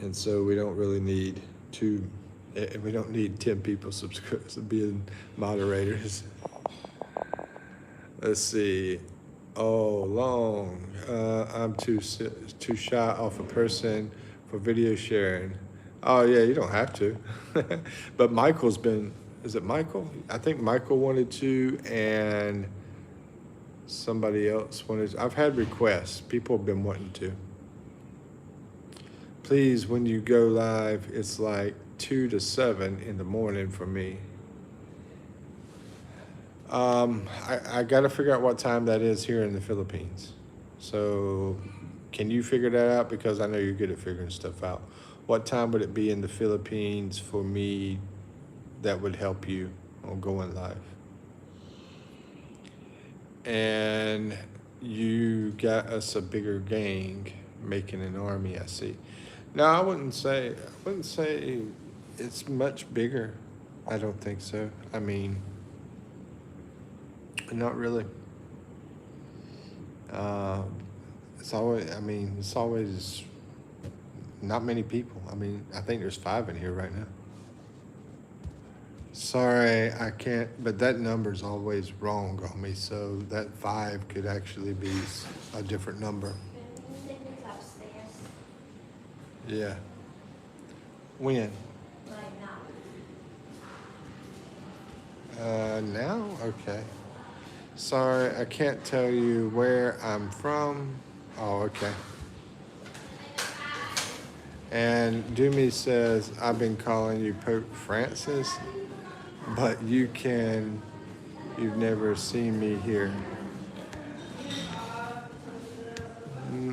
And so we don't really need we don't need 10 people being moderators. Let's see. Oh, long. I'm too shy off a person for video sharing. Oh yeah, you don't have to. But Michael's been, is it Michael? I think Michael wanted to, and somebody else wanted to. I've had requests. People have been wanting to. Please, when you go live, it's like 2 to 7 in the morning for me. I got to figure out what time that is here in the Philippines. So can you figure that out? Because I know you're good at figuring stuff out. What time would it be in the Philippines for me that would help you on going live? And you got us a bigger gang, making an army, I see. No, I wouldn't say it's much bigger. I don't think so. I mean, not really. It's always not many people. I mean, I think there's 5 in here right now. Sorry, I can't, but that number's always wrong on me, so that 5 could actually be a different number. Yeah. When? Now? Okay. Sorry, I can't tell you where I'm from. Oh, okay. And Doomy says, I've been calling you Pope Francis, but you've never seen me here.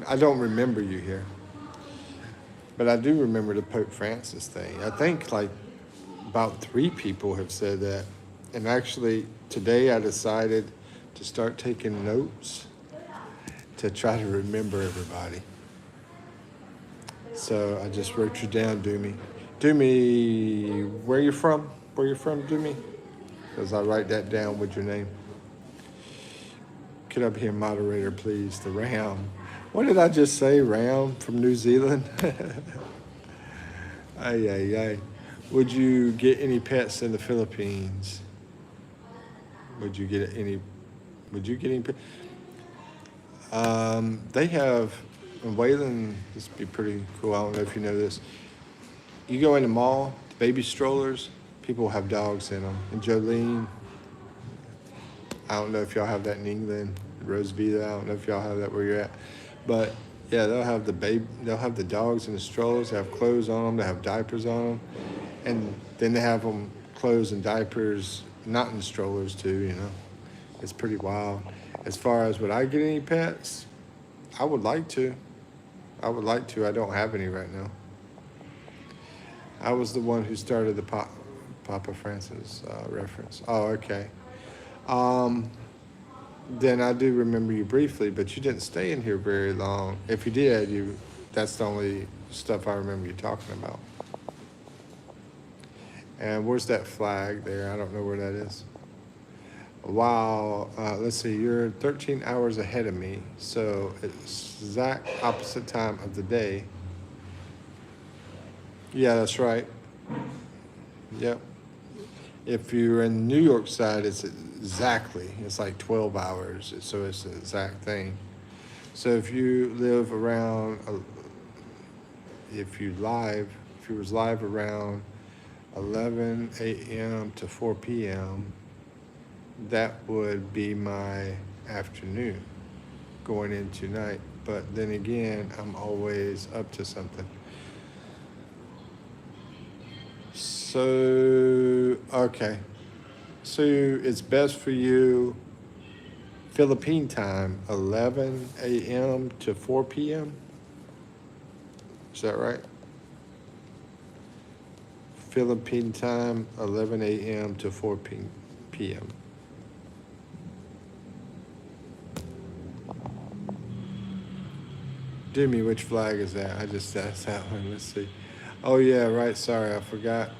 I don't remember you here. But I do remember the Pope Francis thing. I think like about 3 people have said that. And actually, today I decided to start taking notes to try to remember everybody. So I just wrote you down, Doomy. Doomy, where you from? Where you from, Doomy? Because I write that down with your name. Get up here, moderator, please. The Ram. What did I just say? Ram from New Zealand? Ay, ay, ay. Would you get any pets in the Philippines? Would you get any pets? They have, in Waylon, this would be pretty cool. I don't know if you know this. You go in the mall, baby strollers, people have dogs in them. And Jolene, I don't know if y'all have that in England. Rosevita, I don't know if y'all have that where you're at. But yeah, they'll have the dogs in the strollers. They have clothes on them. They have diapers on them. And then they have them clothes and diapers not in strollers too, you know. It's pretty wild. As far as would I get any pets? I would like to. I would like to. I don't have any right now. I was the one who started the Papa Francis reference. Oh, okay. Then I do remember you briefly, but you didn't stay in here very long. If you did, that's the only stuff I remember you talking about. And where's that flag there? I don't know where that is. Wow, let's see, you're 13 hours ahead of me, so it's exact opposite time of the day. Yeah, that's right. Yep. If you're in New York side, it's like 12 hours, so it's the exact thing. So if you live around, if you was live around 11 a.m. to 4 p.m., that would be my afternoon going into night. But then again, I'm always up to something. So, okay. So it's best for you, Philippine time, 11 a.m. to 4 p.m.? Is that right? Philippine time, 11 a.m. to 4 p.m. Jimmy, which flag is that? I just asked that one. Let's see. Oh, yeah, right. Sorry, I forgot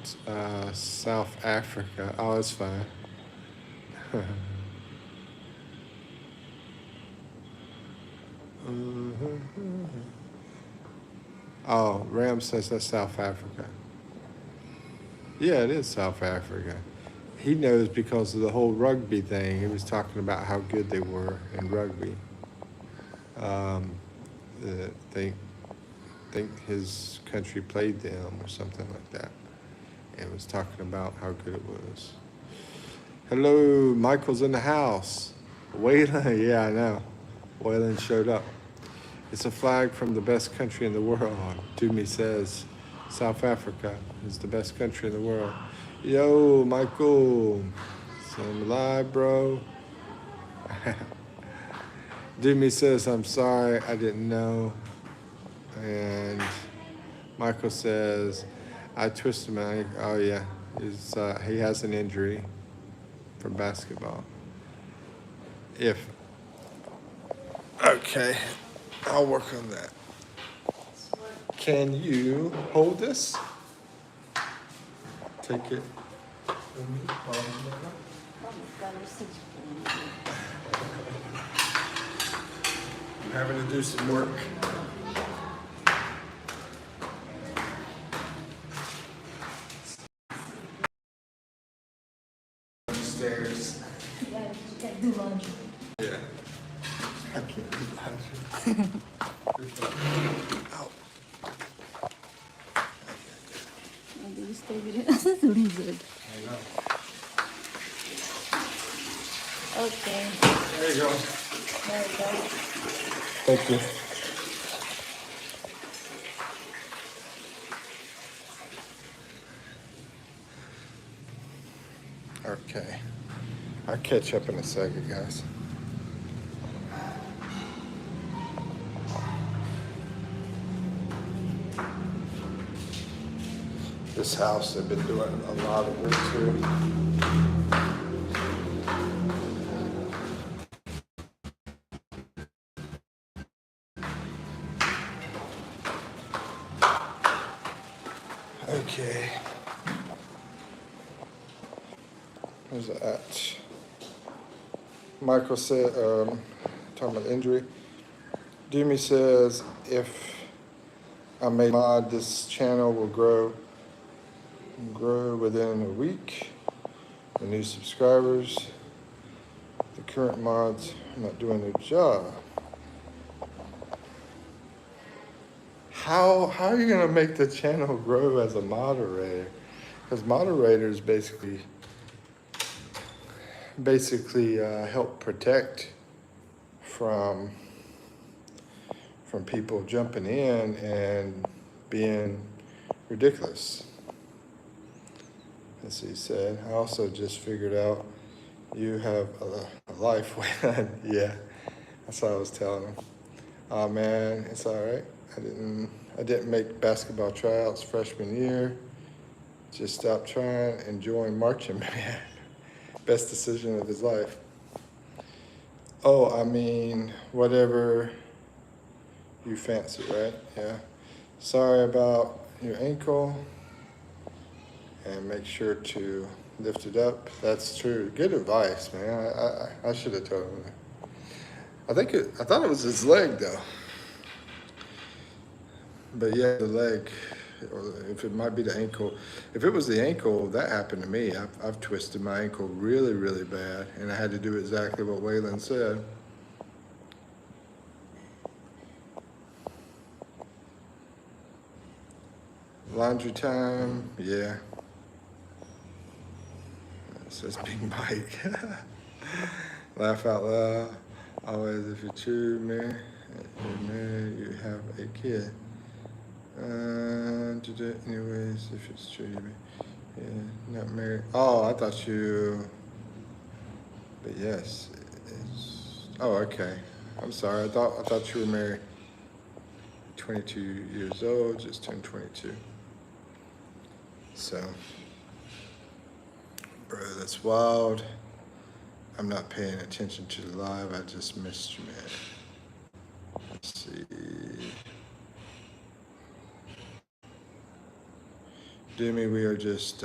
South Africa. Oh, it's fine. Oh, Ram says that's South Africa. Yeah, it is South Africa. He knows because of the whole rugby thing. He was talking about how good they were in rugby. Think his country played them or something like that, and was talking about how good it was. Hello, Michael's in the house. Waylon, yeah, I know. Waylon showed up. It's a flag from the best country in the world. Toomey says South Africa is the best country in the world. Yo, Michael, I'm live, bro. Toomey says, I'm sorry, I didn't know. And Michael says, I twisted my ankle. Oh, yeah. He has an injury from basketball. Okay, I'll work on that. Can you hold this? Take it. I'm having to do some work. Upstairs. Yeah, you can do laundry. Yeah. I can't do laundry. Ow. Maybe you stay with it as a lizard. I know. Okay. There you go. There you go. Thank you. Okay. I'll catch up in a second, guys. This house, they've been doing a lot of work to. Okay. Where's it at? Michael said, talking about injury. Doomy says, if I may mod, this channel will grow within a week. The new subscribers, the current mods are not doing their job. How are you gonna make the channel grow as a moderator? because moderators basically help protect from people jumping in and being ridiculous. As he said, I also just figured out you have a life when, yeah, that's what I was telling him. Oh man, it's all right. I didn't make basketball tryouts freshman year. Just stopped trying and joined marching band. Best decision of his life. Oh, I mean, whatever you fancy, right? Yeah. Sorry about your ankle. And make sure to lift it up. That's true. Good advice, man. I should have told him that. I thought it was his leg though. But yeah, the leg. Or if it might be the ankle. If it was the ankle, that happened to me. I've twisted my ankle really, really bad, and I had to do exactly what Waylon said. Laundry time, yeah. It says Big Mike. Laugh out loud. Always, if you're true, man, you're married, you have a kid. Anyways, if it's true, yeah, not married. Oh, I thought you. But yes, it's. Oh, okay. I'm sorry. I thought you were married. 22 years old, just turned 22. So, bro, that's wild. I'm not paying attention to the live. I just missed you, man. Let's see. Demi, we are just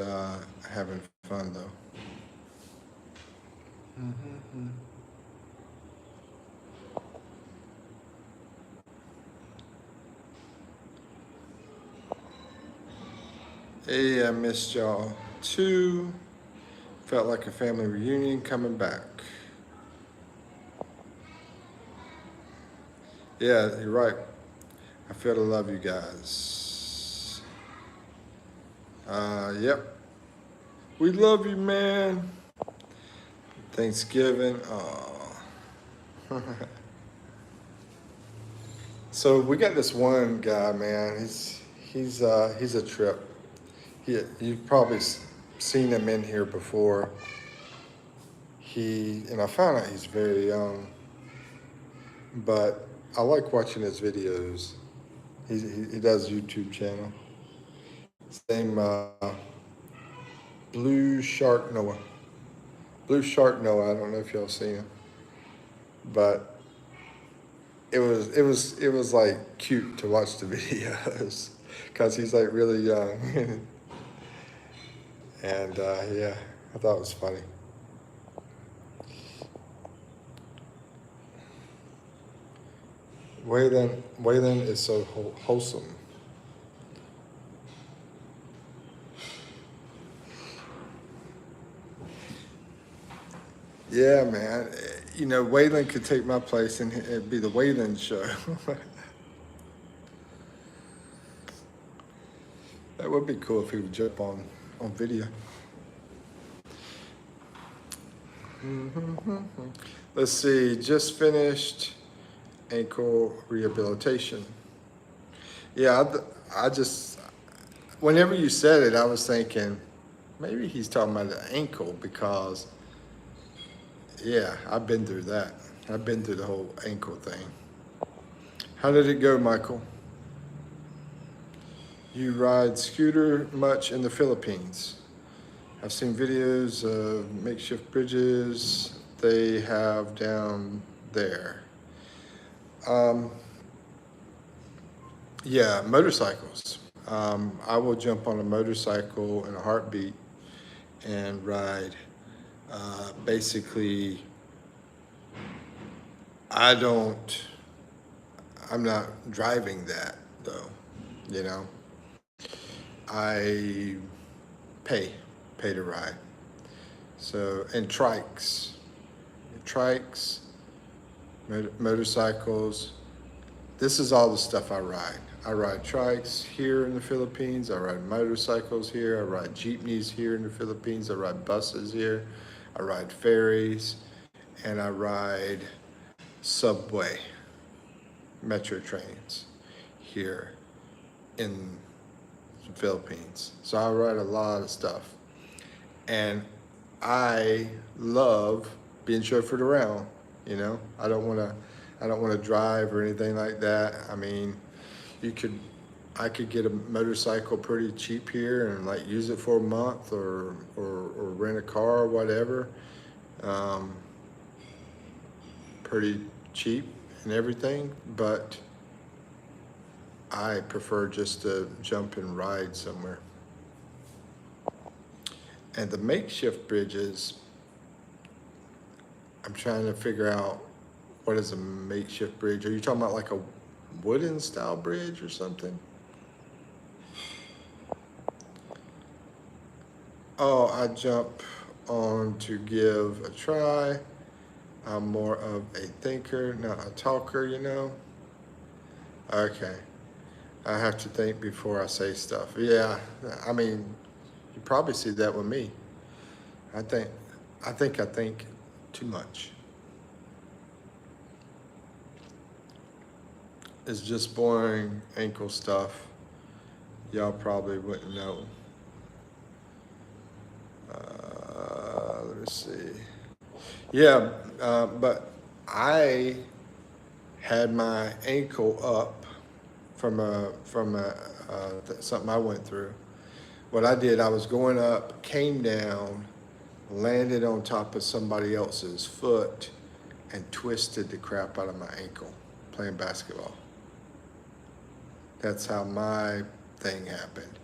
having fun though. Mm-hmm. Hey, I missed y'all too. Felt like a family reunion coming back. Yeah, you're right. I feel to love you guys. Yep. We love you, man. Thanksgiving. Oh. So we got this one guy, man. He's a trip. You've probably seen him in here before. And I found out he's very young, but I like watching his videos. He does YouTube channel. His name Blue Shark Noah. Blue Shark Noah. I don't know if y'all seen him, but it was like cute to watch the videos because he's like really young. And yeah, I thought it was funny. Waylon is so wholesome. Yeah, man. You know, Waylon could take my place and it'd be the Waylon show. That would be cool if he would jump on video. Let's see, just finished ankle rehabilitation. Yeah, I just, whenever you said it, I was thinking, maybe he's talking about the ankle because, yeah, I've been through that. I've been through the whole ankle thing. How did it go, Michael? You ride scooter much in the Philippines? I've seen videos of makeshift bridges they have down there. Yeah, motorcycles. I will jump on a motorcycle in a heartbeat and ride. Basically, I'm not driving that though, you know. I pay to ride. So, and trikes, motorcycles. This is all the stuff I ride. I ride trikes here in the Philippines. I ride motorcycles here. I ride jeepneys here in the Philippines. I ride buses here. I ride ferries, and I ride subway, metro trains here in the Philippines. So I ride a lot of stuff, and I love being chauffeured around. You know, I don't want to drive or anything like that. I mean, you could, I could get a motorcycle pretty cheap here and like use it for a month or rent a car or whatever. Um, Pretty cheap and everything, but I prefer just to jump and ride somewhere. And the makeshift bridges, I'm trying to figure out what is a makeshift bridge. Are you talking about like a wooden style bridge or something? Oh, I jump on to give a try. I'm more of a thinker, not a talker, you know? Okay. I have to think before I say stuff. Yeah, I mean, you probably see that with me. I think, I think too much. It's just boring ankle stuff. Y'all probably wouldn't know. Let me see. Yeah, but I had my ankle up from something I went through. What I did, I was going up, came down, landed on top of somebody else's foot, and twisted the crap out of my ankle playing basketball. That's how my thing happened.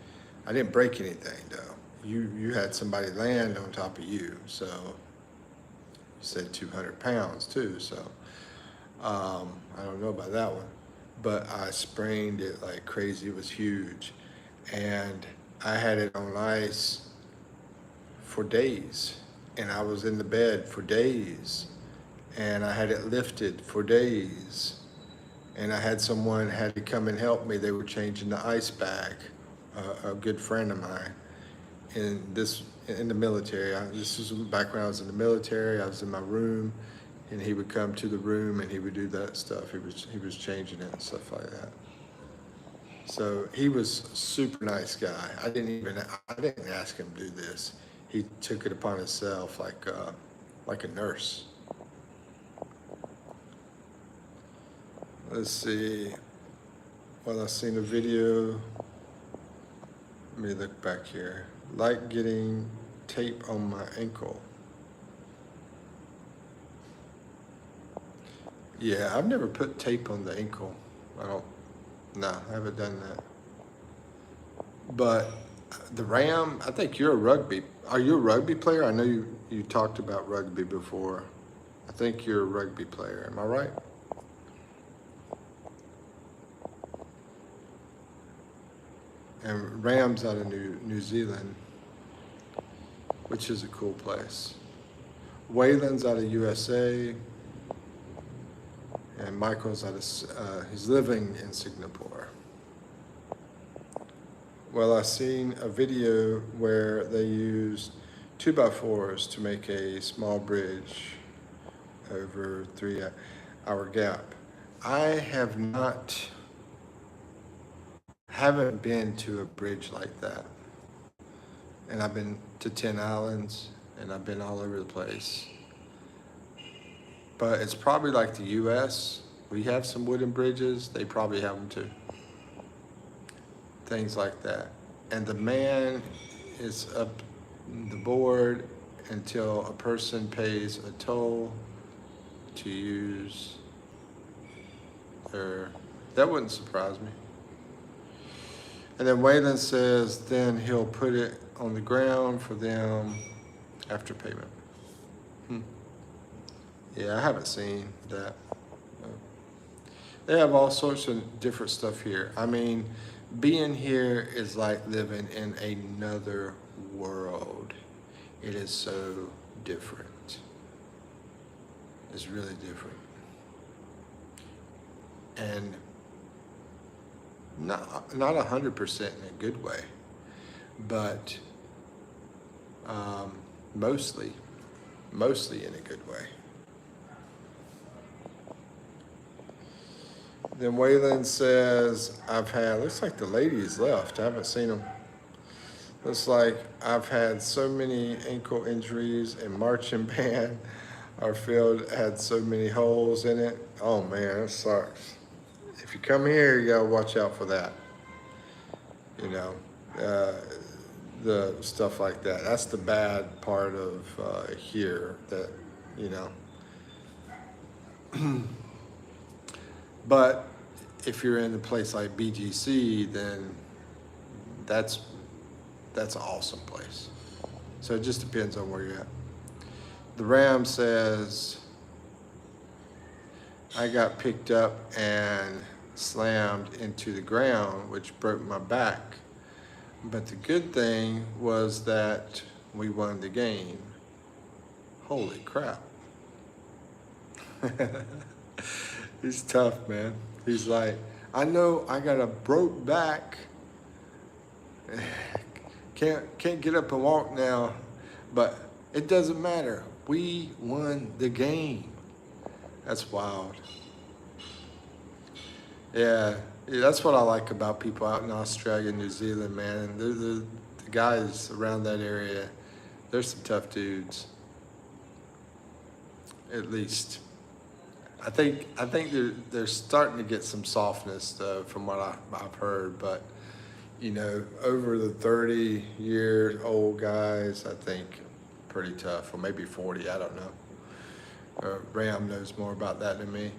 I didn't break anything though. You had somebody land on top of you, so you said 200 pounds too, so I don't know about that one. But I sprained it like crazy. It was huge. And I had it on ice for days. And I was in the bed for days. And I had it lifted for days. And I had someone had to come and help me. They were changing the ice bag, a good friend of mine in the military. This was back when I was in the military. I was in my room, and he would come to the room and he would do that stuff. He was changing it and stuff like that. So he was a super nice guy. I didn't ask him to do this. He took it upon himself like a nurse. Let's see. Well, I've seen a video. Let me look back here. Like getting tape on my ankle. Yeah, I've never put tape on the ankle. No, I haven't done that. But the Ram, I think are you a rugby player? I know you talked about rugby before. I think you're a rugby player, am I right? And Ram's out of New Zealand, which is a cool place. Waylon's out of USA, and Michael's he's living in Singapore. Well, I seen a video where they used 2x4s to make a small bridge over 3-hour gap. I haven't been to a bridge like that. And I've been to 10 islands, and I've been all over the place. But it's probably like the US. We have some wooden bridges. They probably have them too. Things like that. And the man is up the board until a person pays a toll to use that wouldn't surprise me. And then Waylon says then he'll put it on the ground for them after payment. Yeah, I haven't seen that. They have all sorts of different stuff here. I mean, being here is like living in another world. It is so different. It's really different. And not 100% in a good way, but mostly in a good way. Then Waylon says, looks like the lady is left. I haven't seen him. Looks like I've had so many ankle injuries and marching band. Our field had so many holes in it. Oh man, it sucks. If you come here, you gotta watch out for that. You know, the stuff like that. That's the bad part of here that, you know. But if you're in a place like BGC, then that's an awesome place. So it just depends on where you're at. The Ram says, I got picked up and slammed into the ground, which broke my back. But the good thing was that we won the game. Holy crap. He's tough, man. He's like, I know I got a broke back. Can't get up and walk now, but it doesn't matter. We won the game. That's wild. Yeah, that's what I like about people out in Australia, New Zealand, man. The guys around that area, they're some tough dudes. At least. I think they're starting to get some softness though, from what I've heard, but you know, over the 30-year-old guys, I think pretty tough, or maybe 40, I don't know. Ram knows more about that than me.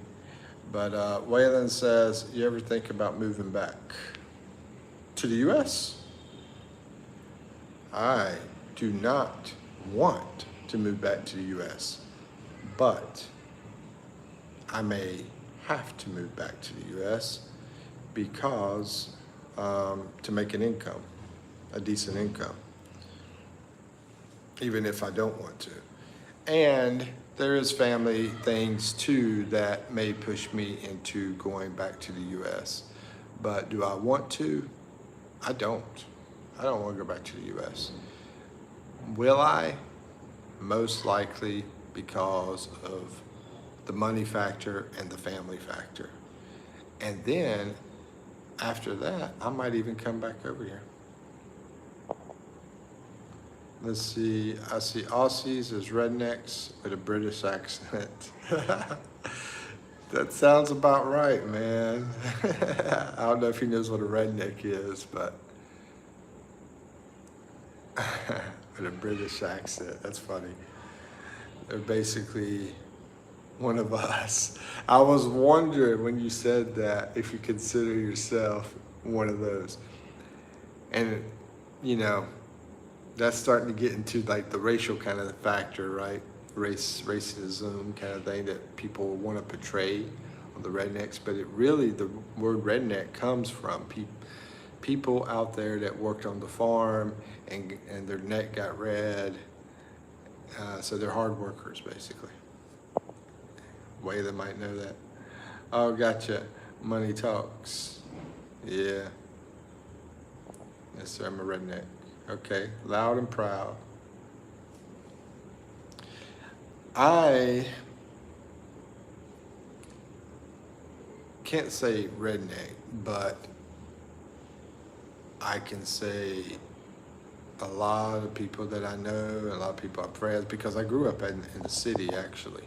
But Waylon says, you ever think about moving back to the U.S.? I do not want to move back to the U.S., but I may have to move back to the U.S. because to make an income, a decent income, even if I don't want to. And there is family things too that may push me into going back to the U.S. But do I want to? I don't. I don't want to go back to the U.S. Will I? Most likely because of the money factor and the family factor. And then after that, I might even come back over here. Let's see, I see Aussies as rednecks with a British accent. That sounds about right, man. I don't know if he knows what a redneck is, but with a British accent, that's funny. They're basically one of us. I was wondering when you said that if you consider yourself one of those. And, you know, that's starting to get into like the racial kind of factor, right? Racism kind of thing that people want to portray on the rednecks. But it really, the word redneck comes from people out there that worked on the farm and their neck got red. So they're hard workers, basically. Waylon might know that. Oh, gotcha. Money talks. Yeah. Yes, sir. I'm a redneck. Okay. Loud and proud. I can't say redneck, but I can say a lot of people that I know, a lot of people I'm friends, because I grew up in the city, actually.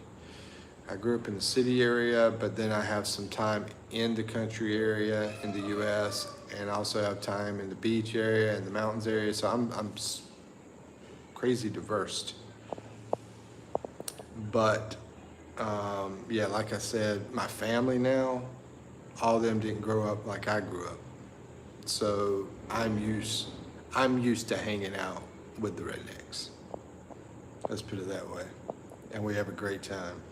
I grew up in the city area, but then I have some time in the country area in the U.S. and also have time in the beach area and the mountains area. So I'm crazy diverse. But yeah, like I said, my family now, all of them didn't grow up like I grew up. So I'm used to hanging out with the rednecks. Let's put it that way. And we have a great time.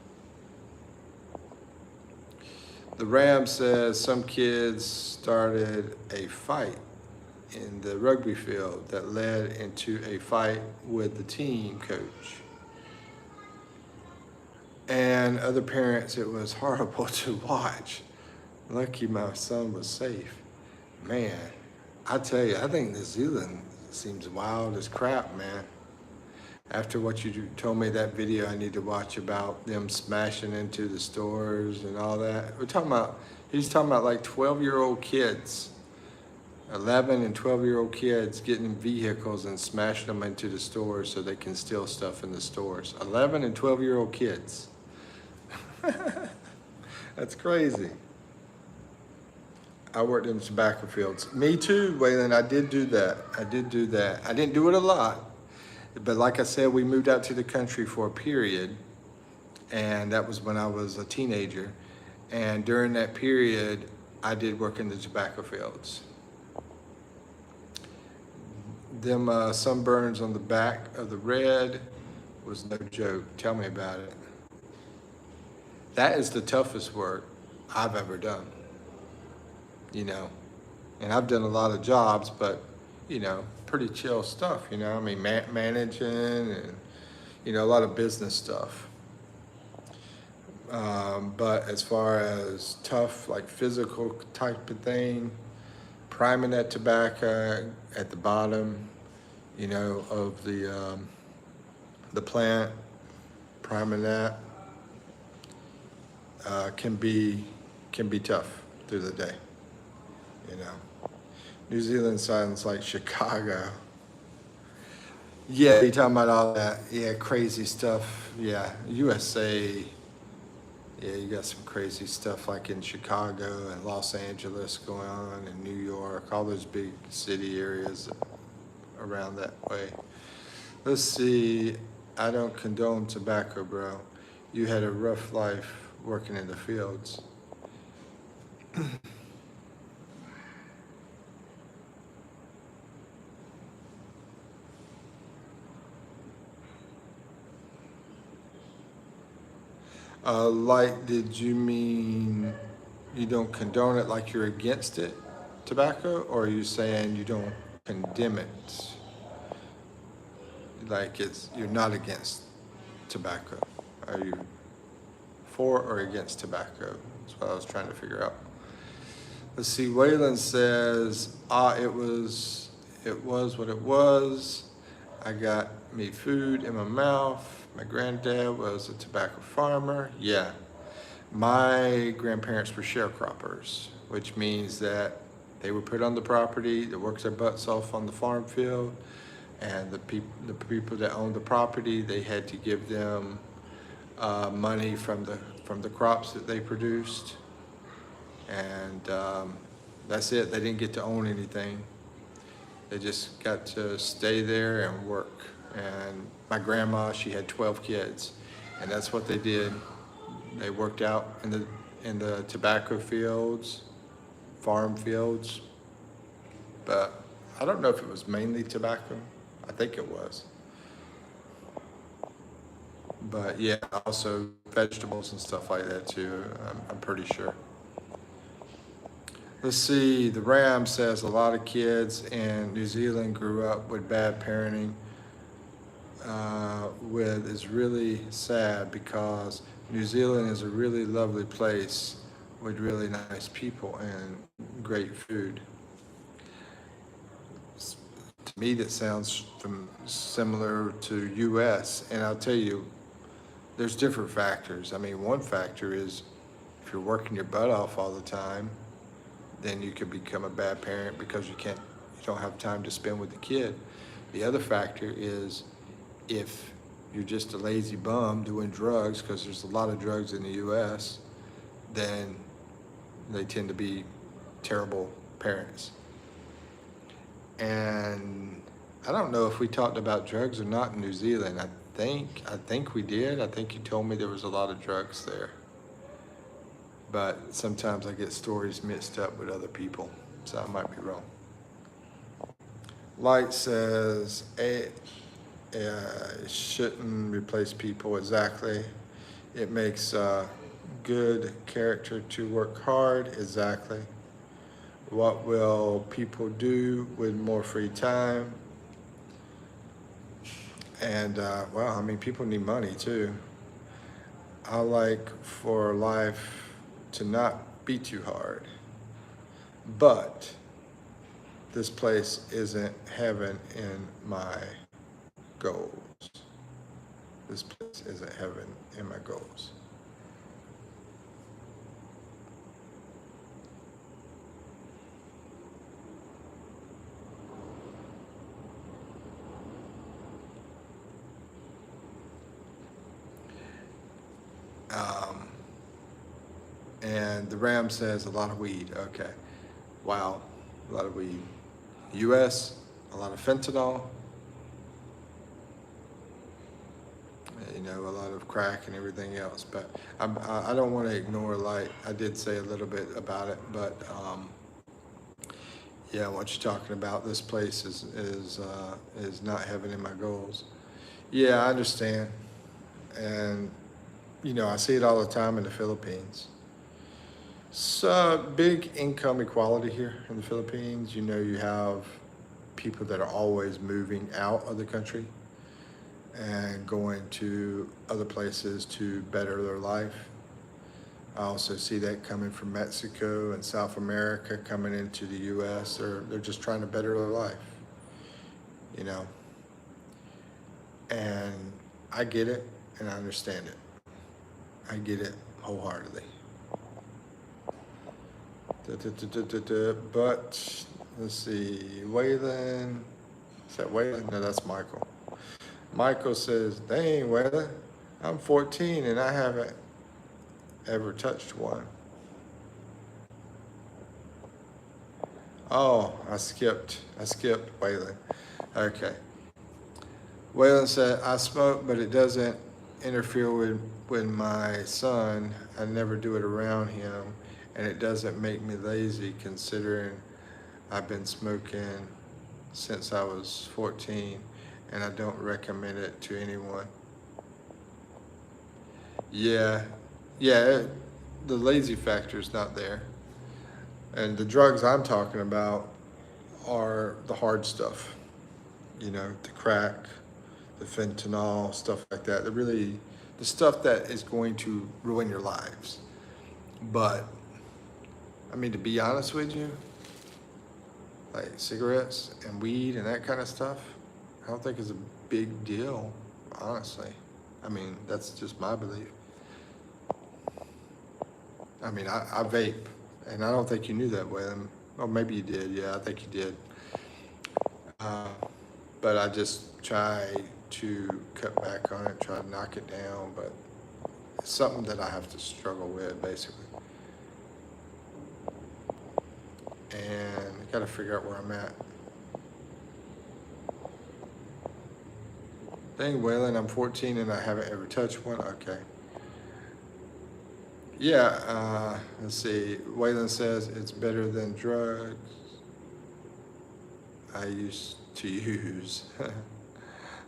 The Ram says some kids started a fight in the rugby field that led into a fight with the team coach. And other parents, it was horrible to watch. Lucky my son was safe. Man, I tell you, I think New Zealand seems wild as crap, man. After what you told me that video I need to watch about them smashing into the stores and all that. He's talking about like 12-year-old kids, 11 and 12-year-old kids getting in vehicles and smashing them into the stores so they can steal stuff in the stores. 11 and 12-year-old kids. That's crazy. I worked in tobacco fields. Me too, Waylon. I did do that. I didn't do it a lot, but like I said, we moved out to the country for a period, and that was when I was a teenager. And during that period, I did work in the tobacco fields. Them sunburns on the back of the red was no joke. Tell me about it. That is the toughest work I've ever done. You know, and I've done a lot of jobs, but, you know, pretty chill stuff, you know, I mean, managing and, you know, a lot of business stuff. But as far as tough, like physical type of thing, priming that tobacco at the bottom, you know, of the plant, priming that, can be tough through the day. You know, New Zealand sounds like Chicago. Yeah, you talking about all that? Yeah, crazy stuff. Yeah, USA. Yeah, you got some crazy stuff like in Chicago and Los Angeles going on, and New York, all those big city areas around that way. Let's see. I don't condone tobacco, bro. You had a rough life working in the fields. Like, did you mean you don't condone it like you're against it, tobacco, or are you saying you don't condemn it? Like you're not against tobacco. Are you for or against tobacco? That's what I was trying to figure out. Let's see, Waylon says, it was what it was. I got me food in my mouth. My granddad was a tobacco farmer. Yeah. My grandparents were sharecroppers, which means that they were put on the property, they worked their butts off on the farm field, and the people that owned the property, they had to give them money from the crops that they produced, and that's it. They didn't get to own anything. They just got to stay there and work. And my grandma, she had 12 kids, and that's what they did. They worked out in the tobacco fields, farm fields, but I don't know if it was mainly tobacco. I think it was. But yeah, also vegetables and stuff like that too, I'm pretty sure. Let's see, the Ram says a lot of kids in New Zealand grew up with bad parenting. Is really sad because New Zealand is a really lovely place with really nice people and great food. To me, that sounds similar to U.S. And I'll tell you, there's different factors. I mean, one factor is if you're working your butt off all the time, then you could become a bad parent because you don't have time to spend with the kid. The other factor is if you're just a lazy bum doing drugs, because there's a lot of drugs in the U.S., then they tend to be terrible parents. And I don't know if we talked about drugs or not in New Zealand. I think we did. I think you told me there was a lot of drugs there. But sometimes I get stories mixed up with other people, so I might be wrong. Light says, shouldn't replace people. Exactly. It makes good character to work hard. Exactly. What will people do with more free time? And well, I mean, people need money too. I like for life to not be too hard, but this place isn't heaven in my goals. This place isn't heaven in my goals. And the Ram says a lot of weed. Okay. Wow. A lot of weed. US, a lot of fentanyl. You know, a lot of crack and everything else. But I don't want to ignore light. I did say a little bit about it, but yeah, what you're talking about, this place is not heaven in my goals. Yeah, I understand. And, you know, I see it all the time in the Philippines. So big income equality here in the Philippines. You know, you have people that are always moving out of the country and going to other places to better their life. I also see that coming from Mexico and South America coming into the US. They're just trying to better their life, you know. And I get it and I understand it. I get it wholeheartedly. But let's see, Waylon, is that Waylon? No, that's Michael. Michael says, dang, Waylon, I'm 14 and I haven't ever touched one. Oh, I skipped Waylon. Okay. Waylon said, I smoke, but it doesn't interfere with my son. I never do it around him. And it doesn't make me lazy considering I've been smoking since I was 14 and I don't recommend it to anyone. Yeah, the lazy factor is not there. And the drugs I'm talking about are the hard stuff. You know, the crack, the fentanyl, stuff like that. The stuff that is going to ruin your lives. But I mean, to be honest with you, like cigarettes and weed and that kind of stuff, I don't think it's a big deal, honestly. I mean, that's just my belief. I mean, I vape, and I don't think you knew that, Waylon. Or maybe you did, yeah, I think you did. But I just try to cut back on it, try to knock it down, but it's something that I have to struggle with, basically. And I gotta figure out where I'm at. Dang, Waylon, I'm 14 and I haven't ever touched one. Okay. Yeah, let's see. Waylon says it's better than drugs I used to use.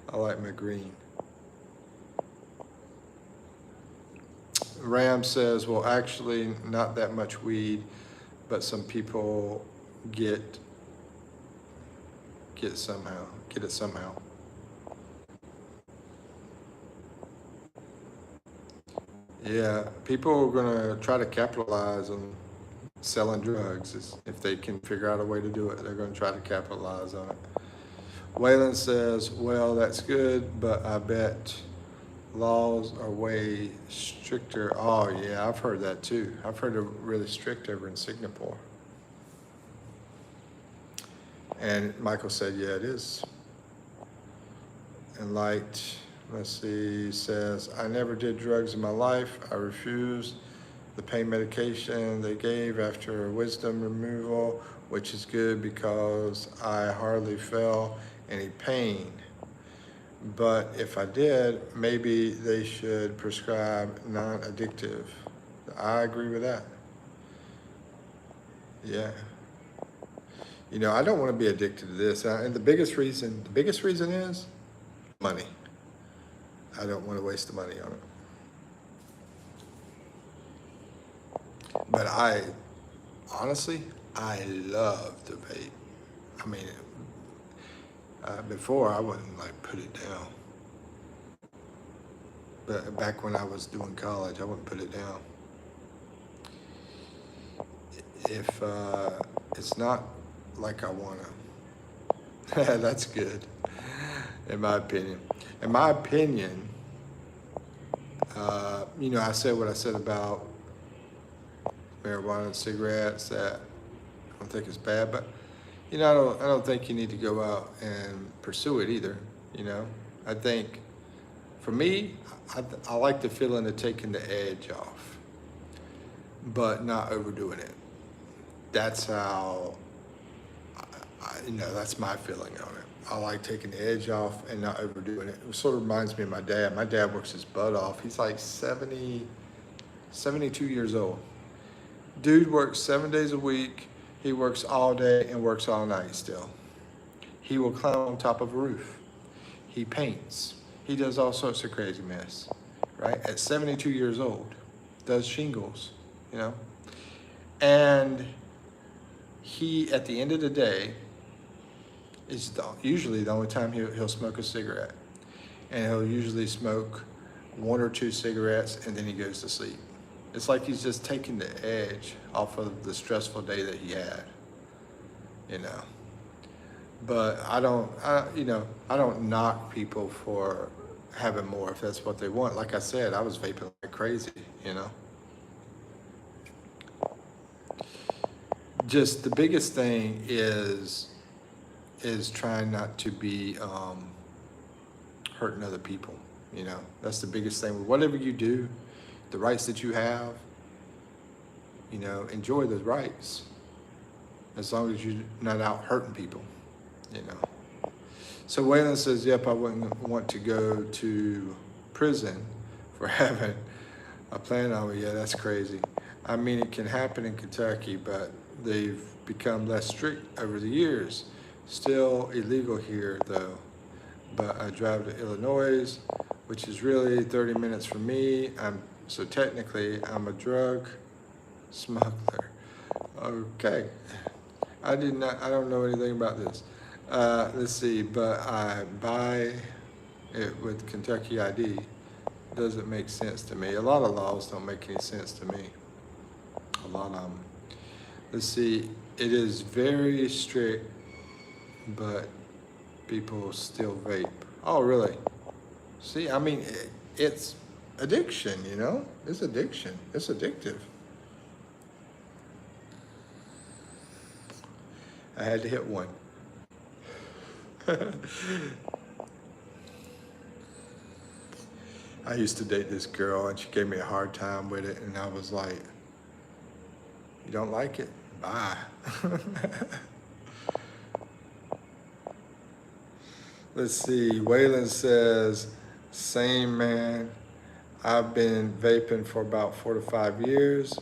I like my green. Ram says, well, actually, not that much weed, but some people get it somehow. Yeah, people are gonna try to capitalize on selling drugs. If they can figure out a way to do it, they're gonna try to capitalize on it. Waylon says, well, that's good, but I bet laws are way stricter. Oh yeah, I've heard that too. I've heard they're really strict over in Singapore. And Michael said, yeah, it is. And Light, let's see, says, I never did drugs in my life. I refused the pain medication they gave after wisdom removal, which is good because I hardly felt any pain. But if I did, maybe they should prescribe non-addictive. I agree with that. Yeah. You know, I don't want to be addicted to this. And the biggest reason is money. I don't want to waste the money on it. But honestly, I love the vape. I mean, before I wouldn't like put it down. But back when I was doing college, I wouldn't put it down. If it's not like I wanna. That's good, in my opinion. In my opinion, you know, I said what I said about marijuana and cigarettes, that I don't think it's bad, but you know, I don't think you need to go out and pursue it either. You know, I think for me, I like the feeling of taking the edge off, but not overdoing it. That's how, you know, that's my feeling on it. I like taking the edge off and not overdoing it. It sort of reminds me of my dad. My dad works his butt off. He's like 70, 72 years old. Dude works 7 days a week. He works all day and works all night still. He will climb on top of a roof. He paints. He does all sorts of crazy mess, right? At 72 years old, does shingles, you know? And he, at the end of the day, is usually the only time he'll smoke a cigarette. And he'll usually smoke 1 or 2 cigarettes and then he goes to sleep. It's like he's just taking the edge off of the stressful day that he had, you know. But I don't knock people for having more if that's what they want. Like I said, I was vaping like crazy, you know. Just the biggest thing is trying not to be hurting other people, you know. That's the biggest thing. Whatever you do, the rights that you have, you know, enjoy those rights. As long as you're not out hurting people, you know. So Waylon says, yep, I wouldn't want to go to prison for having a plan on me. Yeah, that's crazy. I mean, it can happen in Kentucky, but they've become less strict over the years. Still illegal here, though. But I drive to Illinois, which is really 30 minutes from me. So technically, I'm a drug smuggler. Okay. I don't know anything about this. Let's see, but I buy it with Kentucky ID. Doesn't make sense to me. A lot of laws don't make any sense to me. A lot of them. Let's see, it is very strict, but people still vape. Oh, really? See, I mean, it's addiction, you know? It's addiction. It's addictive. I had to hit one. I used to date this girl and she gave me a hard time with it, and I was like, you don't like it? Bye. Let's see, Waylon says, same man. I've been vaping for about 4 to 5 years.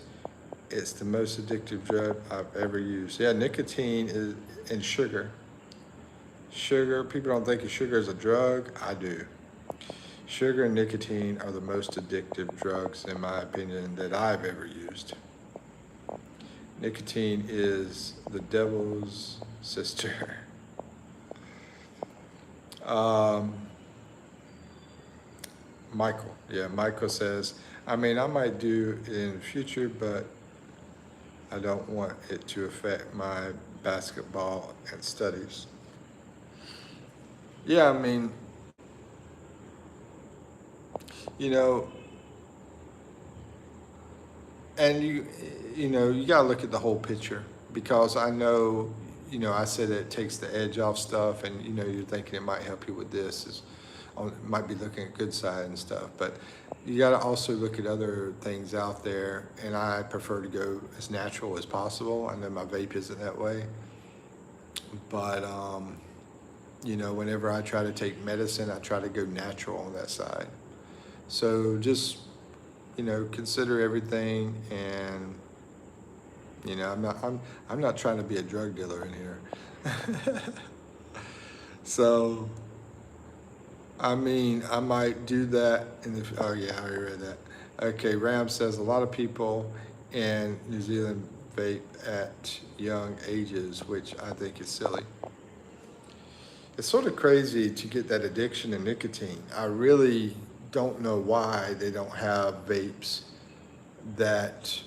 It's the most addictive drug I've ever used. Yeah, nicotine is in sugar. Sugar, people don't think of sugar as a drug. I do. Sugar and nicotine are the most addictive drugs, in my opinion, that I've ever used. Nicotine is the devil's sister. Michael, yeah, Michael says, I mean, I might do it in the future, but I don't want it to affect my basketball and studies. Yeah, I mean, you know, and you know, you gotta look at the whole picture, because I know, you know, I said it takes the edge off stuff, and you know, you're thinking it might help you with this, might be looking at good side and stuff, but you gotta also look at other things out there, and I prefer to go as natural as possible. I know my vape isn't that way, but you know, whenever I try to take medicine, I try to go natural on that side. So just, you know, consider everything, and you know, I'm not trying to be a drug dealer in here. So, I mean, I might do that in the, oh yeah, I already read that. Okay, Ram says a lot of people in New Zealand vape at young ages, which I think is silly. It's sort of crazy to get that addiction to nicotine. I really don't know why they don't have vapes that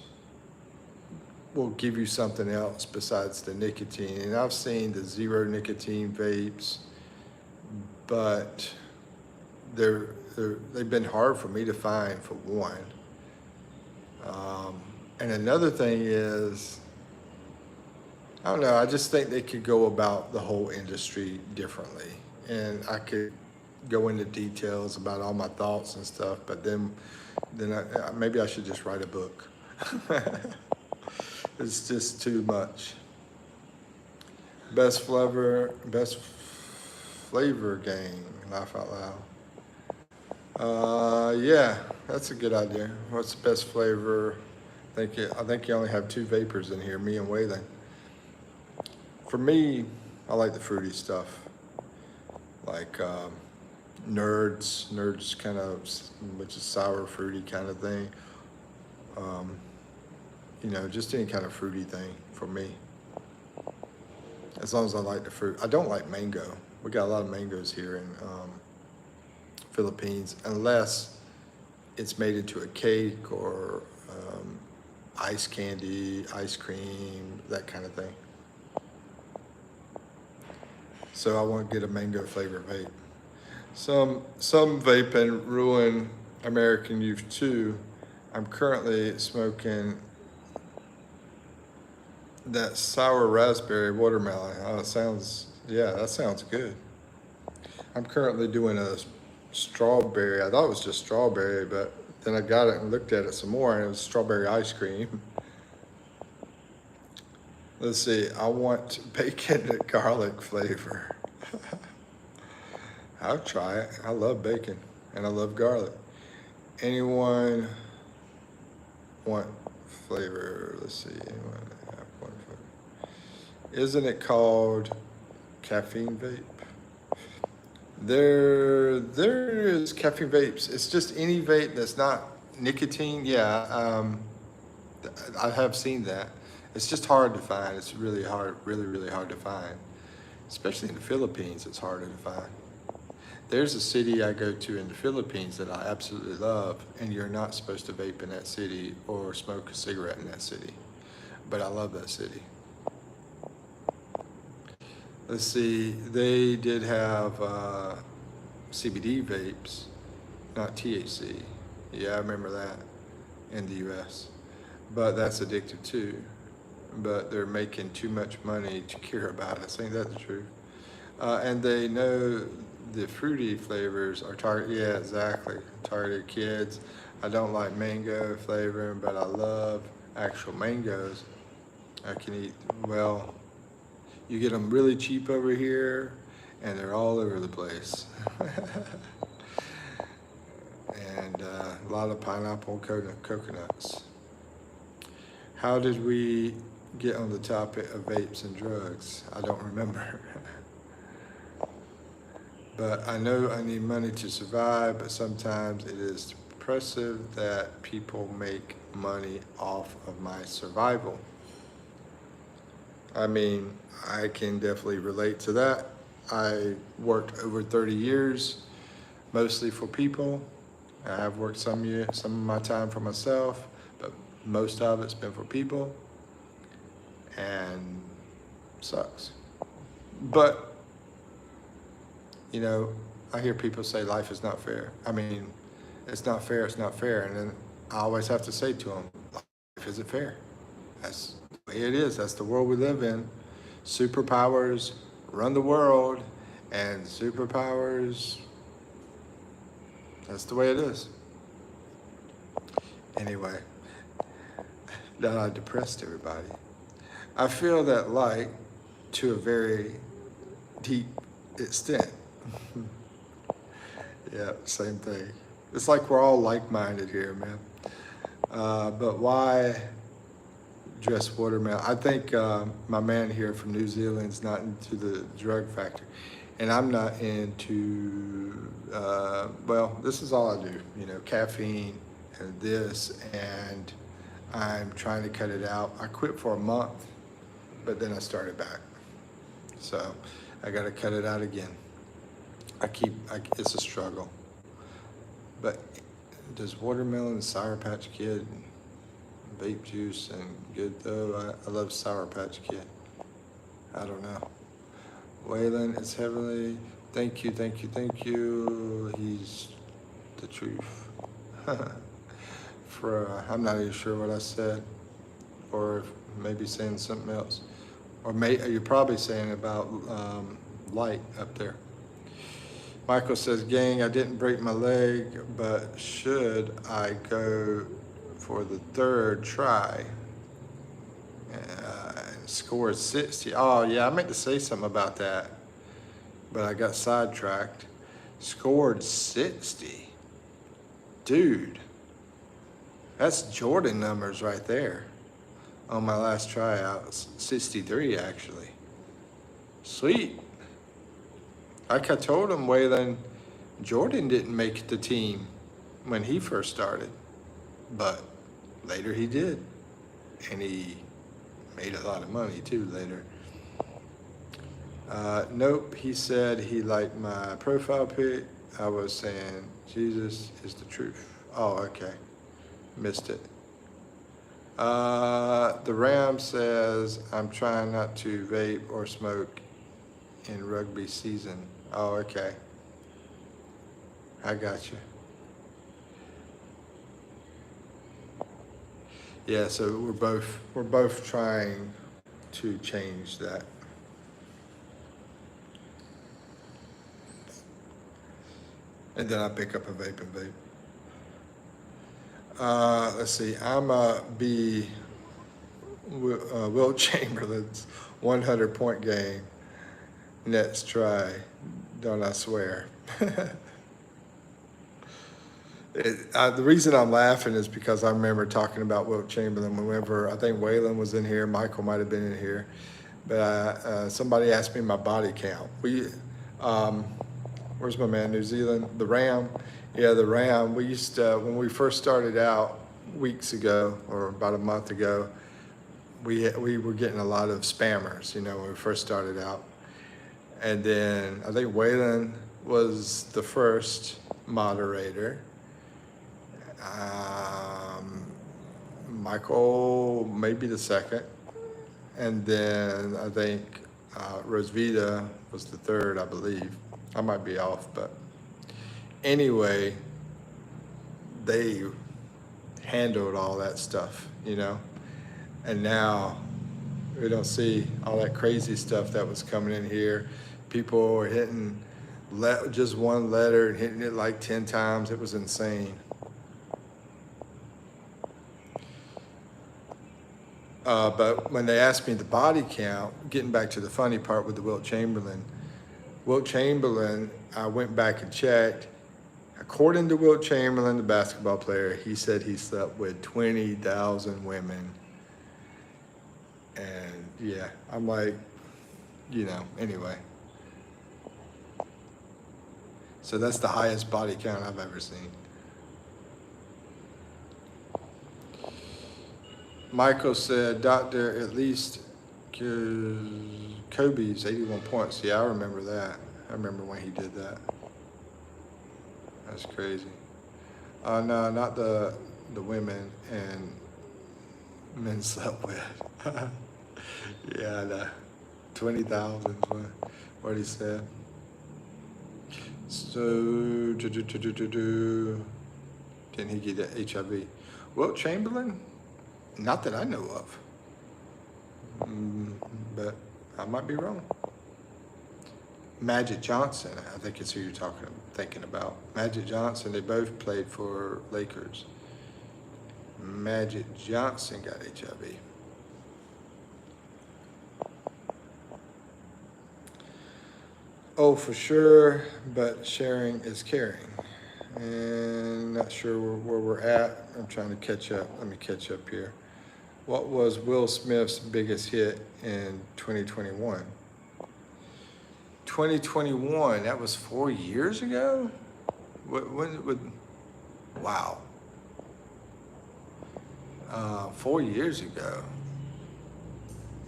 will give you something else besides the nicotine. And I've seen the zero nicotine vapes, but they've been hard for me to find, for one. And another thing is, I don't know, I just think they could go about the whole industry differently. And I could go into details about all my thoughts and stuff, but then maybe I should just write a book. It's just too much. Best flavor gang, laugh out loud. Yeah, that's a good idea. What's the best flavor? I think you only have 2 vapors in here, me and Waylon. For me, I like the fruity stuff, like Nerds kind of, which is sour fruity kind of thing. You know, just any kind of fruity thing for me. As long as I like the fruit. I don't like mango. We got a lot of mangoes here in Philippines, unless it's made into a cake or ice candy, ice cream, that kind of thing. So I want to get a mango flavored vape. Some vaping ruin American youth too. I'm currently smoking that sour raspberry watermelon. Oh, that sounds good. I'm currently doing a strawberry. I thought it was just strawberry, but then I got it and looked at it some more, and it was strawberry ice cream. Let's see, I want bacon and garlic flavor. I'll try it. I love bacon and I love garlic. Anyone want flavor? Let's see, anyone have one flavor? Isn't it called caffeine vape? There is caffeine vapes. It's just any vape that's not nicotine. Yeah, I have seen that. It's just hard to find. It's really hard, really hard to find. Especially in the Philippines, it's harder to find. There's a city I go to in the Philippines that I absolutely love, and you're not supposed to vape in that city or smoke a cigarette in that city. But I love that city. Let's see, they did have CBD vapes, not THC. Yeah, I remember that in the US. But that's addictive too. But they're making too much money to care about it. Ain't that the truth? And they know the fruity flavors are targeted, yeah, exactly, targeted kids. I don't like mango flavoring, but I love actual mangoes. I can eat, well, you get them really cheap over here, and they're all over the place. And a lot of pineapple coconuts. How did we get on the topic of vapes and drugs? I don't remember. But I know I need money to survive, but sometimes it is depressive that people make money off of my survival. I mean, I can definitely relate to that. I worked over 30 years, mostly for people. I have worked some of my time for myself, but most of it's been for people, and sucks. But you know, I hear people say life is not fair. I mean, it's not fair, and then I always have to say to them, life isn't fair. That's the way it is. That's the world we live in. Superpowers run the world, and superpowers, that's the way it is. Anyway, now I depressed everybody. I feel that light to a very deep extent. Yeah, same thing. It's like we're all like-minded here, man. But why dress watermelon? I think my man here from New Zealand's not into the drug factor. And I'm not into, well, this is all I do, you know, caffeine and this, and I'm trying to cut it out. I quit for a month, but then I started back. So I got to cut it out again. It's a struggle. But does watermelon and Sour Patch Kid vape juice and good though. I love Sour Patch Kid. I don't know. Waylon, it's heavenly. Thank you, thank you, thank you. He's the truth. I'm not even sure what I said, or maybe saying something else, or you're probably saying about light up there. Michael says, gang, I didn't break my leg, but should I go for the third try? Scored 60. Oh yeah, I meant to say something about that, but I got sidetracked. Scored 60. Dude, that's Jordan numbers right there. On my last tryout, 63 actually. Sweet. Like I told him, Waylon, Jordan didn't make the team when he first started, but later he did. And he made a lot of money too later. Nope, he said he liked my profile pic. I was saying, Jesus is the truth. Oh, okay. Missed it. The Ram says, I'm trying not to vape or smoke in rugby season. Oh, okay. I got you. Yeah, so we're both trying to change that. And then I pick up a vape and vape. Let's see, I'm be Will Chamberlain's 100-point game. Next try, don't I swear. The reason I'm laughing is because I remember talking about Wilt Chamberlain whenever, I think Waylon was in here, Michael might have been in here, but somebody asked me my body count. Where's my man, New Zealand? The Ram. Yeah, the Ram. We used to, when we first started out weeks ago, or about a month ago, we were getting a lot of spammers, when we first started out. And then I think Waylon was the first moderator. Michael maybe the second, and then I think Rosvita was the third, I believe. I might be off, but anyway, they handled all that stuff, and now we don't see all that crazy stuff that was coming in here. People were hitting just one letter and hitting it like 10 times. It was insane. But when they asked me the body count, getting back to the funny part with the Wilt Chamberlain, I went back and checked. According to Wilt Chamberlain, the basketball player, he said he slept with 20,000 women. And yeah, I'm like, anyway. So that's the highest body count I've ever seen. Michael said, Doctor, at least Kobe's 81 points. Yeah, I remember that. I remember when he did that. That's crazy. No, not the women and men slept with. Yeah, the 20,000 is what he said. So, didn't he get HIV? Wilt Chamberlain? Not that I know of, but I might be wrong. Magic Johnson, I think it's who you're thinking about. Magic Johnson, they both played for Lakers. Magic Johnson got HIV. Oh, for sure, but sharing is caring. And not sure where we're at. I'm trying to catch up. Let me catch up here. What was Will Smith's biggest hit in 2021? 2021, that was 4 years ago? Wow. 4 years ago.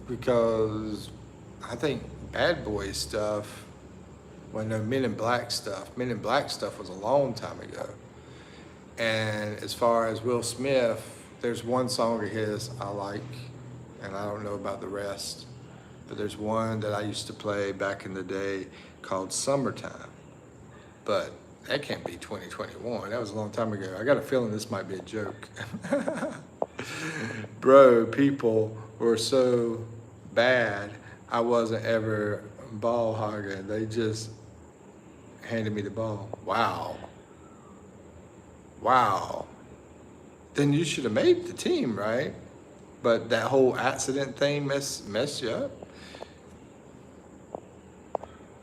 Because I think Bad Boy stuff, Men in Black stuff was a long time ago. And as far as Will Smith, there's one song of his I like, and I don't know about the rest, but there's one that I used to play back in the day called Summertime. But that can't be 2021. That was a long time ago. I got a feeling this might be a joke. Bro, people were so bad, I wasn't ever ball hogging. They just handed me the ball. Wow. Wow. Then you should have made the team, right? But that whole accident thing messed you up?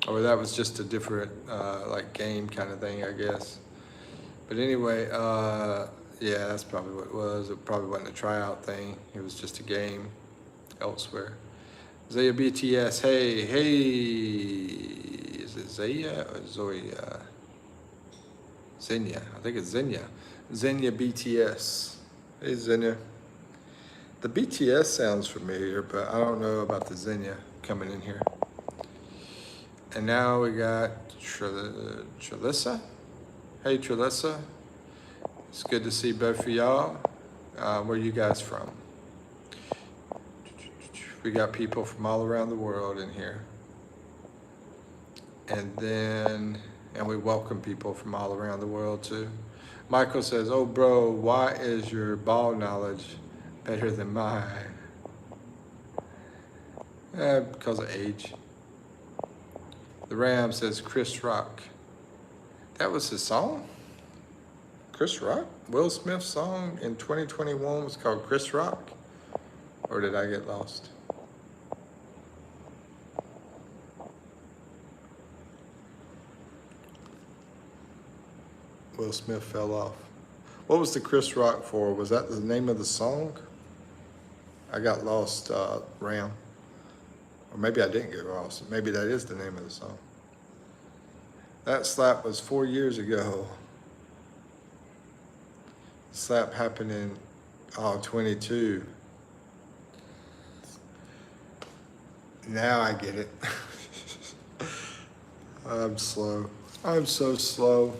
Or that was just a different like game kind of thing, I guess. But anyway, yeah, that's probably what it was. It probably wasn't a tryout thing. It was just a game elsewhere. Zaya BTS, hey, is it Zaya or Zoya? Xenia, I think it's Xenia. Xenia BTS. Hey Xenia. The BTS sounds familiar, but I don't know about the Xenia coming in here. And now we got Trelissa. Hey Trelissa. It's good to see both of y'all. Where are you guys from? We got people from all around the world in here. And we welcome people from all around the world too. Michael says, oh bro, why is your ball knowledge better than mine? Because of age. The Ram says Chris Rock. That was his song? Chris Rock? Will Smith's song in 2021 was called Chris Rock? Or did I get lost? Will Smith fell off. What was the Chris Rock for? Was that the name of the song? I got lost, Ram. Or maybe I didn't get lost. Maybe that is the name of the song. That slap was 4 years ago. The slap happened in 22. Now I get it. I'm slow. I'm so slow.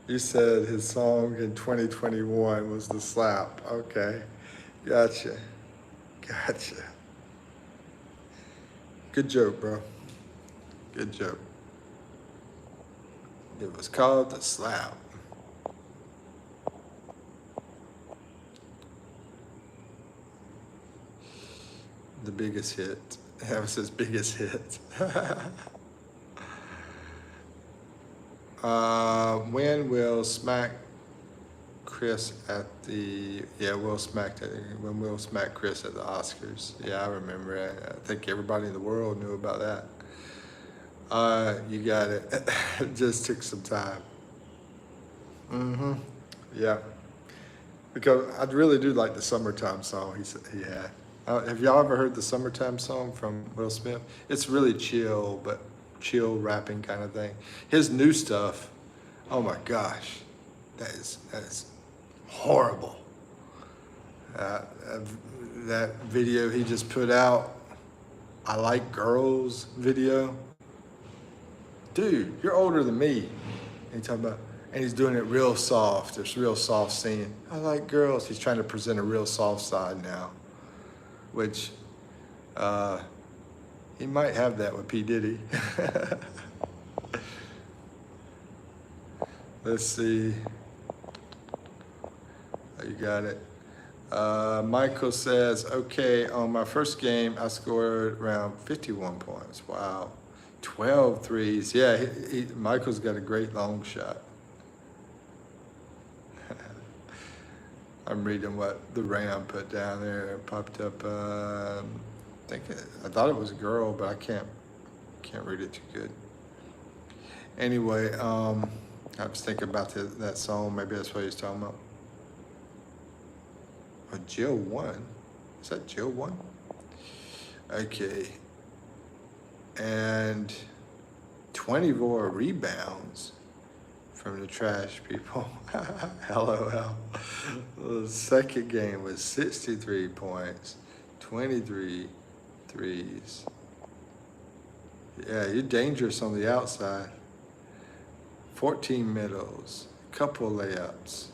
You said his song in 2021 was the slap. Okay, gotcha. Good joke, bro. Good joke. It was called the slap. The biggest hit. That was his biggest hit. When will Smack Chris at the, Will smacked it, when Will smack Chris at the Oscars. Yeah, I remember it. I think everybody in the world knew about that. You got it. It just took some time. Yeah. Because I really do like the Summertime song he had. Have y'all ever heard the Summertime song from Will Smith? It's really chill, but chill rapping kind of thing. His new stuff, oh my gosh, that is horrible. That video he just put out, I Like Girls video. Dude, you're older than me. And he's doing it real soft. It's real soft singing. I like girls. He's trying to present a real soft side now, which he might have that with P. Diddy. Let's see. Oh, you got it. Michael says, okay, on my first game, I scored around 51 points. Wow. 12 threes. Yeah, Michael's got a great long shot. I'm reading what the Ram put down there. It popped up. I thought it was a girl, but I can't read it too good. Anyway, I was thinking about that song. Maybe that's what he's talking about. Oh, Jill won. Is that Jill won? Okay. And 24 rebounds from the trash people. LOL. The second game was 63 points, 23 threes. Yeah, you're dangerous on the outside. 14 middles, couple layups,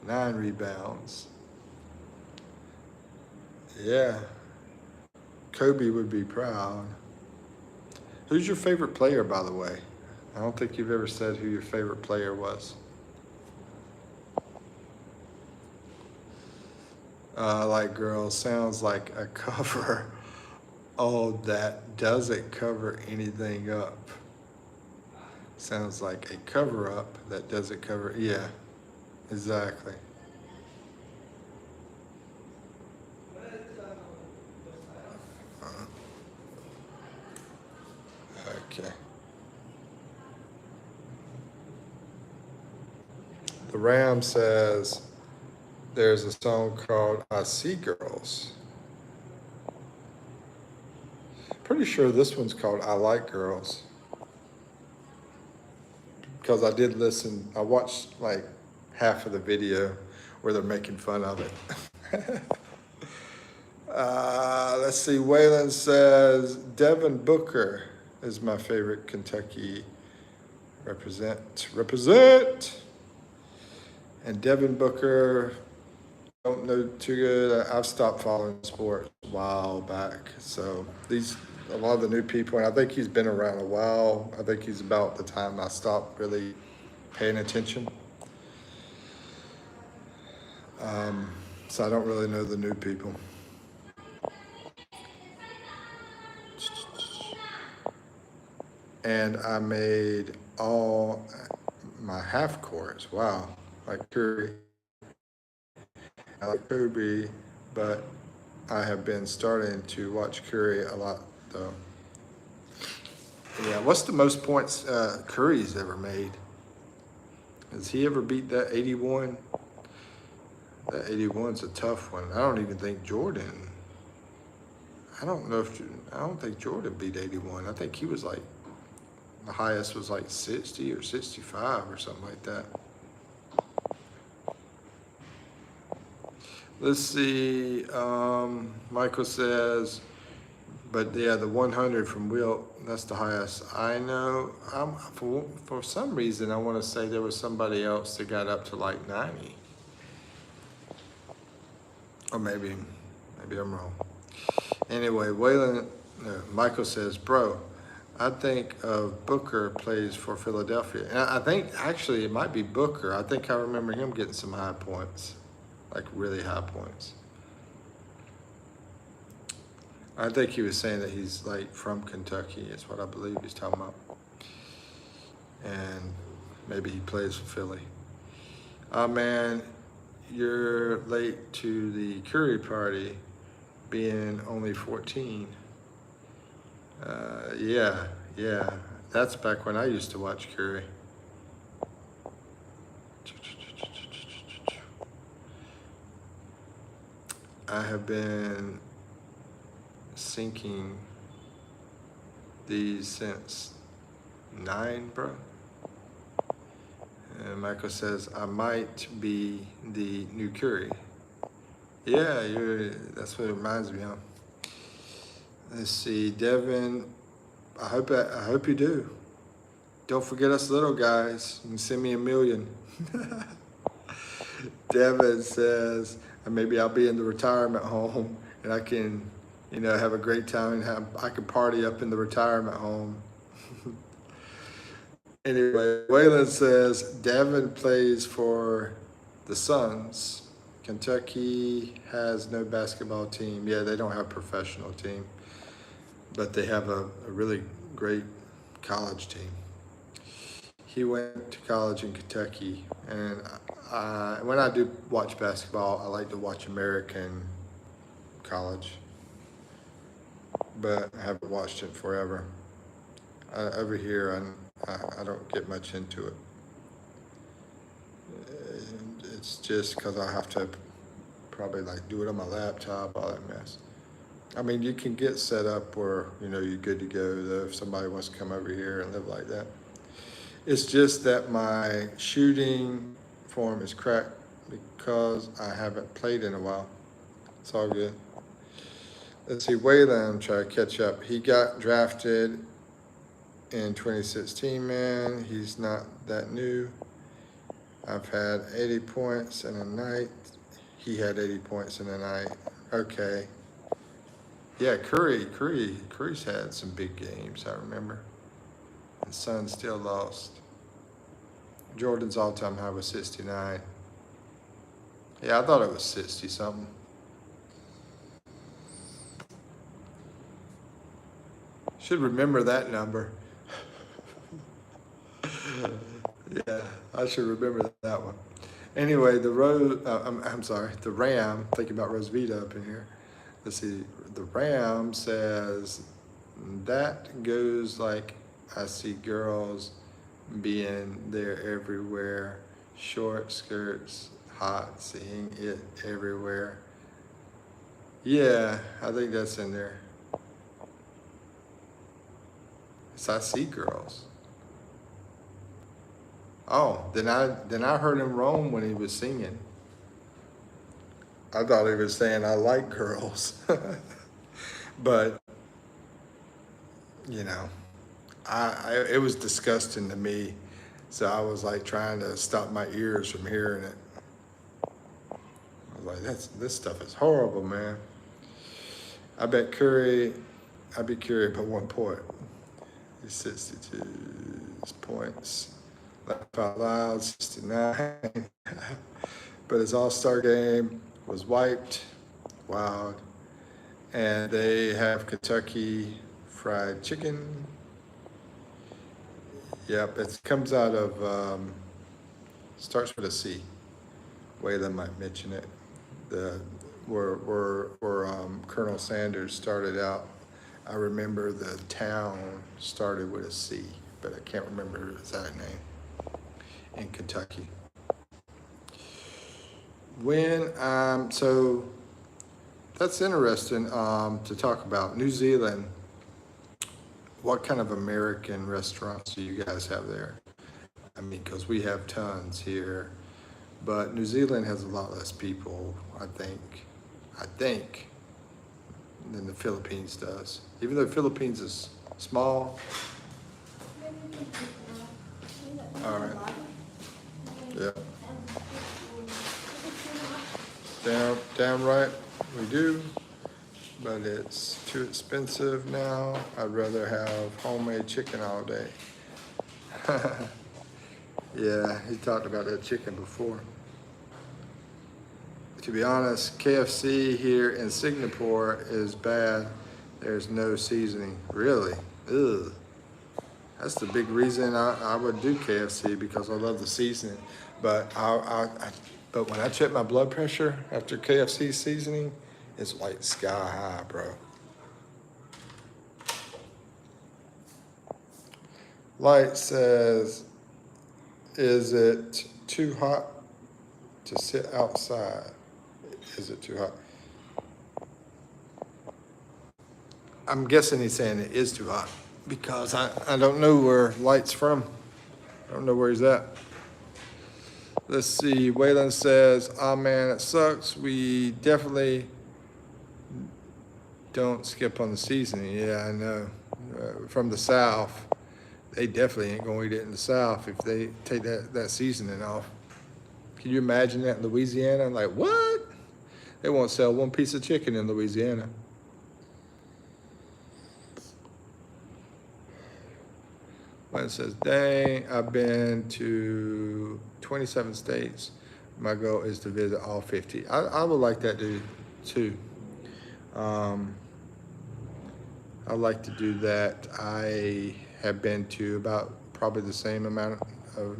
9 rebounds. Yeah. Kobe would be proud. Who's your favorite player, by the way? I don't think you've ever said who your favorite player was. Like girl, sounds like a cover. Oh, that doesn't cover anything up. Sounds like a cover up that doesn't cover. Yeah, exactly. Okay. The Ram says there's a song called I See Girls. Pretty sure this one's called I Like Girls. Because I did listen, I watched like half of the video where they're making fun of it. Let's see, Waylon says Devin Booker is my favorite Kentucky represent. And Devin Booker, don't know too good. I've stopped following sports a while back. So a lot of the new people, and I think he's been around a while. I think he's about the time I stopped really paying attention. So I don't really know the new people. And I made all my half courts. Wow, like Curry. I like Kobe, but I have been starting to watch Curry a lot though. Yeah, what's the most points Curry's ever made? Has he ever beat that 81? That 81's a tough one. I don't even think Jordan. I don't think Jordan beat 81. I think he was like, the highest was like 60 or 65 or something like that. Let's see. Michael says, but yeah, the 100 from Will, that's the highest. I know. For some reason, I want to say there was somebody else that got up to like 90. Or maybe I'm wrong. Anyway, Michael says, bro, I think of Booker plays for Philadelphia. And I think actually it might be Booker. I think I remember him getting some high points, like really high points. I think he was saying that he's like from Kentucky, is what I believe he's talking about. And maybe he plays for Philly. Man, you're late to the Curry party, being only 14. Yeah. That's back when I used to watch Curry. I have been syncing these since 9, bro. And Michael says, I might be the new Curry. Yeah, that's what it reminds me of. Let's see, Devin, I hope you do. Don't forget us little guys. You can send me $1 million. Devin says, maybe I'll be in the retirement home and I can, have a great time and I can party up in the retirement home. Anyway, Waylon says, Devin plays for the Suns. Kentucky has no basketball team. Yeah, they don't have a professional team, but they have a really great college team. He went to college in Kentucky, and when I do watch basketball, I like to watch American college, but I haven't watched it forever. Over here, I don't get much into it. It's just because I have to probably like do it on my laptop, all that mess. I mean, you can get set up where, you're good to go though, if somebody wants to come over here and live like that. It's just that my shooting form is cracked because I haven't played in a while. It's all good. Let's see, Waylon, try to catch up. He got drafted in 2016, man. He's not that new. I've had 80 points in a night. He had 80 points in a night. Okay. Yeah, Curry's had some big games, I remember. And Sun still lost. Jordan's all-time high was 69. Yeah, I thought it was 60 something. Should remember that number. Yeah, I should remember that one. Anyway, I'm sorry, the Ram, thinking about Rosvita up in here. Let's see, the Ram says, that goes like I see girls being there everywhere, short skirts, hot, seeing it everywhere. Yeah, I think that's in there. It's I see girls. Oh, then I heard him wrong when he was singing. I thought he was saying I like girls. But you know, it was disgusting to me. So I was like trying to stop my ears from hearing it. I was like, this stuff is horrible, man. I'd be Curry by 1 point. He's 62 points. Laugh out loud, 69. But his all-star game was wiped. Wild. And they have Kentucky Fried Chicken. Yep, it comes out of, starts with a C. Waylon might mention it. Where Colonel Sanders started out. I remember the town started with a C, but I can't remember the exact name, in Kentucky. So that's interesting to talk about. New Zealand, what kind of American restaurants do you guys have there? I mean, because we have tons here, but New Zealand has a lot less people, I think, than the Philippines does. Even though the Philippines is small. All right. Yeah. Damn right we do, but it's too expensive now. I'd rather have homemade chicken all day. Yeah, he talked about that chicken before. To be honest, KFC here in Singapore is bad. There's no seasoning. Really? Ugh. That's the big reason I would do KFC, because I love the seasoning. But but when I check my blood pressure after KFC seasoning, it's like sky high, bro. Light says, is it too hot to sit outside? Is it too hot? I'm guessing he's saying it is too hot, because I don't know where Light's from. I don't know where he's at. Let's see, Waylon says, oh man, it sucks. We definitely don't skip on the seasoning. Yeah, I know. From the South, they definitely ain't gonna eat it in the South if they take that seasoning off. Can you imagine that in Louisiana? Like, what? They won't sell one piece of chicken in Louisiana. One says, dang, I've been to 27 states. My goal is to visit all 50. I would like that too. I'd like to do that. I have been to about probably the same amount of,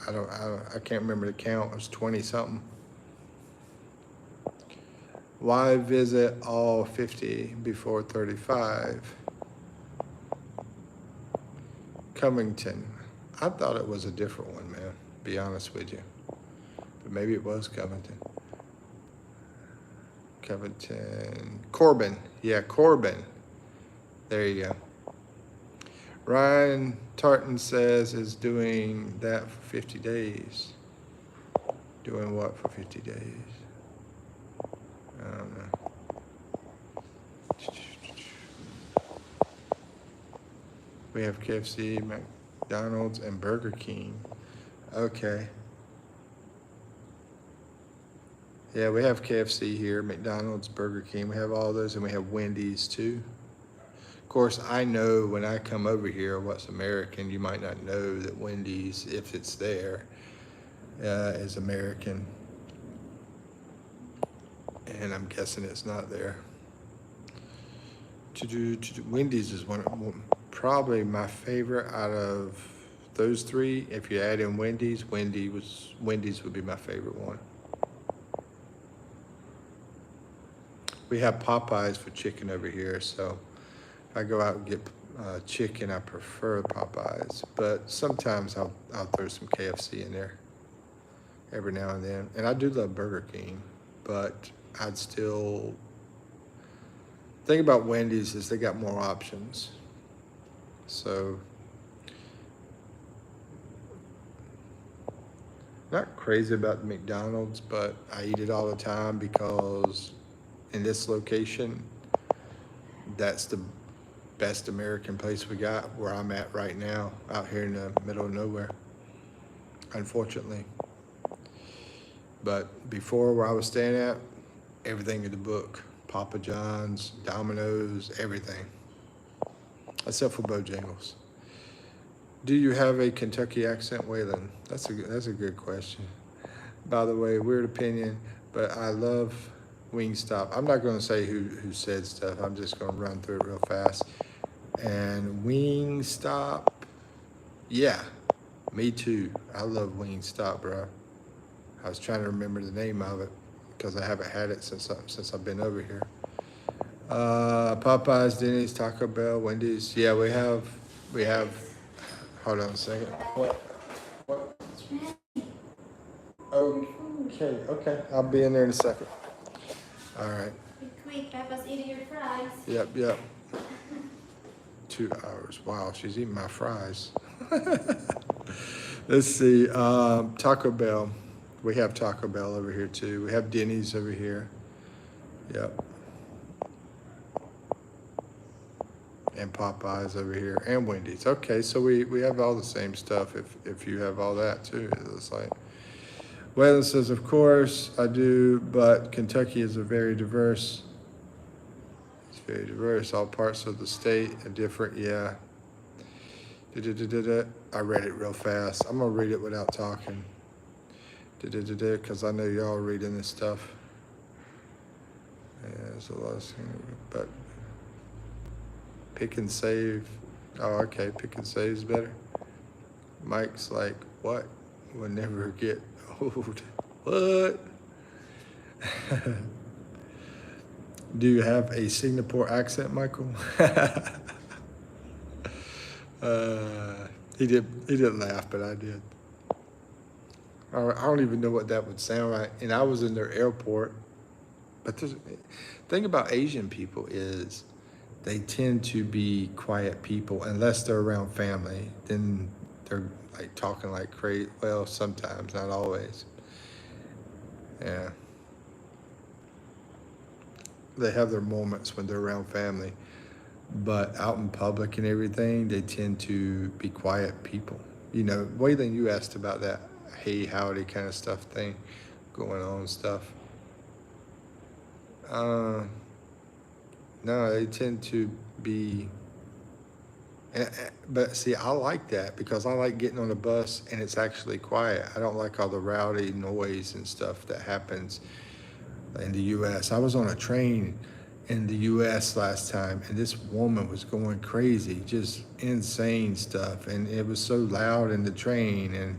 I can't remember the count. It was 20 something. Why visit all 50 before 35? Covington. I thought it was a different one, man. Be honest with you. But maybe it was Covington. Covington. Corbin. Yeah, Corbin. There you go. Ryan Tartan says is doing that for 50 days. Doing what for 50 days? I don't know. We have KFC, McDonald's, and Burger King. Okay. Yeah, we have KFC here, McDonald's, Burger King. We have all those, and we have Wendy's too. Of course, I know when I come over here what's American. You might not know that Wendy's, if it's there, is American. And I'm guessing it's not there. Wendy's is probably my favorite out of those three. If you add in Wendy's, Wendy's would be my favorite one. We have Popeyes for chicken over here, so if I go out and get chicken, I prefer Popeyes. But sometimes I'll throw some KFC in there every now and then. And I do love Burger King, but I'd still thing about Wendy's is they got more options. So not crazy about the McDonald's, but I eat it all the time because in this location, that's the best American place we got where I'm at right now, out here in the middle of nowhere, unfortunately. But before, where I was staying at, everything in the book. Papa John's, Domino's, everything. Except for Bojangles. Do you have a Kentucky accent, Waylon? That's a good question. By the way, weird opinion, but I love Wingstop. I'm not going to say who said stuff. I'm just going to run through it real fast. And Wingstop, yeah, me too. I love Wingstop, bro. I was trying to remember the name of it because I haven't had it since I've been over here. Popeyes, Denny's, Taco Bell, Wendy's. Yeah, we have. Hold on a second. What? Okay. I'll be in there in a second. All right. Be quick, Papa's eating your fries. Yep. 2 hours. Wow, she's eating my fries. Let's see. Taco Bell. We have Taco Bell over here too. We have Denny's over here. Yep. And Popeyes over here, and Wendy's. Okay, so we have all the same stuff if you have all that too, it looks like. Waylon says, of course I do, but Kentucky is it's very diverse. All parts of the state are different, yeah. I read it real fast. I'm gonna read it without talking. Because I know y'all reading this stuff. Yeah, there's a lot of things, but pick and save. Oh, okay, pick and save is better. Mike's like, what? Will never get old. What? Do you have a Singapore accent, Michael? He didn't laugh, but I did. I don't even know what that would sound like. And I was in their airport. But the thing about Asian people is they tend to be quiet people unless they're around family. Then they're like talking like crazy. Well, sometimes, not always. Yeah. They have their moments when they're around family. But out in public and everything, they tend to be quiet people. You know, Waylon, you asked about that hey, howdy kind of stuff thing going on and stuff. No, they tend to be, but see, I like that because I like getting on a bus and it's actually quiet. I don't like all the rowdy noise and stuff that happens in the U.S. I was on a train in the U.S. last time and this woman was going crazy, just insane stuff. And it was so loud in the train and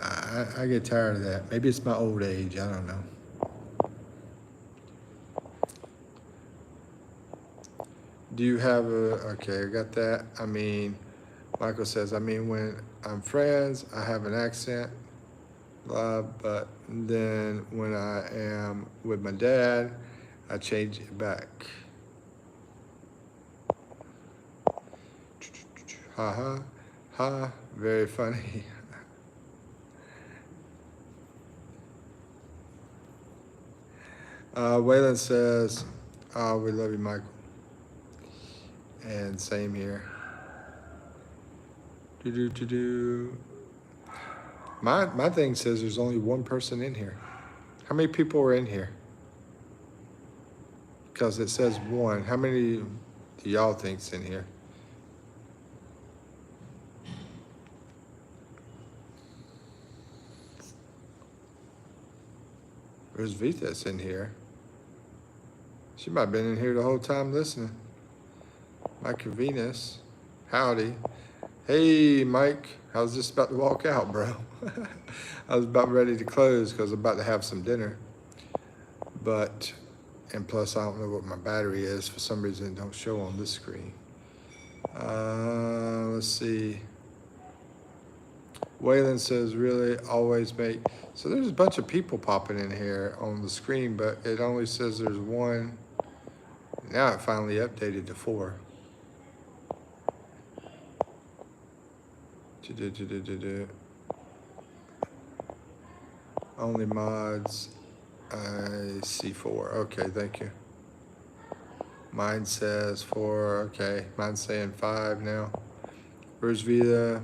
I get tired of that. Maybe it's my old age, I don't know. Do you have okay, I got that. I mean, Michael says, when I'm friends, I have an accent, blah, but then when I am with my dad, I change it back. Ha, very funny. Waylon says, oh, we love you, Michael. And same here. My thing says there's only one person in here. How many people are in here? Because it says one. How many do y'all think's in here? There's Vita's in here. She might have been in here the whole time listening. Mike Venus. Howdy. Hey, Mike. I was just about to walk out, bro. I was about ready to close because I'm about to have some dinner. But, and plus I don't know what my battery is. For some reason it don't show on this screen. Let's see. Waylon says, really always make. So there's a bunch of people popping in here on the screen, but it only says there's one. Now it finally updated to 4. Only mods, I see 4. Okay, thank you. Mine says 4, okay. Mine's saying 5 now. Where's Vita?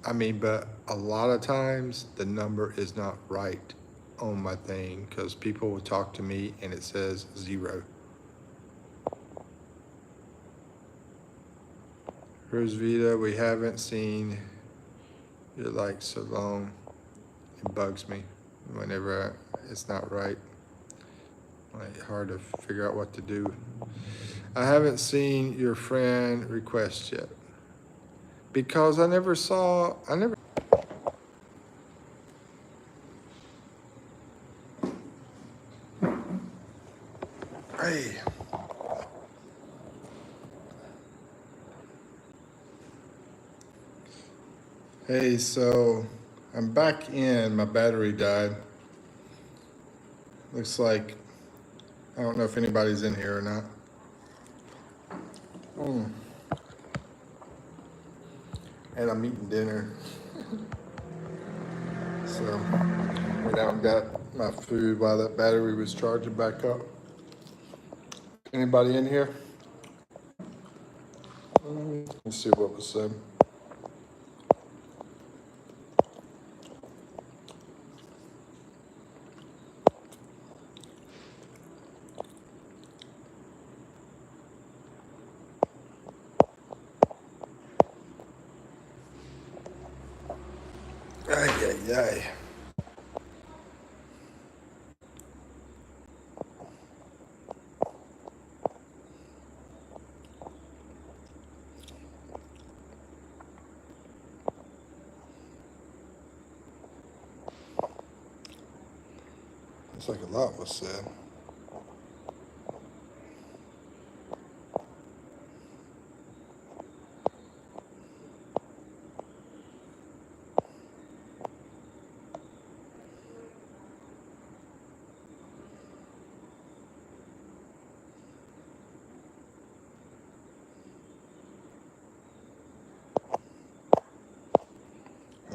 I mean, but a lot of times the number is not right on my thing because people will talk to me and it says 0. Where's Vita? We haven't seen you like so long. It bugs me whenever it's not right. Like hard to figure out what to do. I haven't seen your friend request yet because I never. Hey. Hey, so I'm back in. My battery died. Looks like, I don't know if anybody's in here or not. And I'm eating dinner. So, went out and got my food while that battery was charging back up. Anybody in here? Let's see what was said. Ay, ay, ay. It's like a lot was said.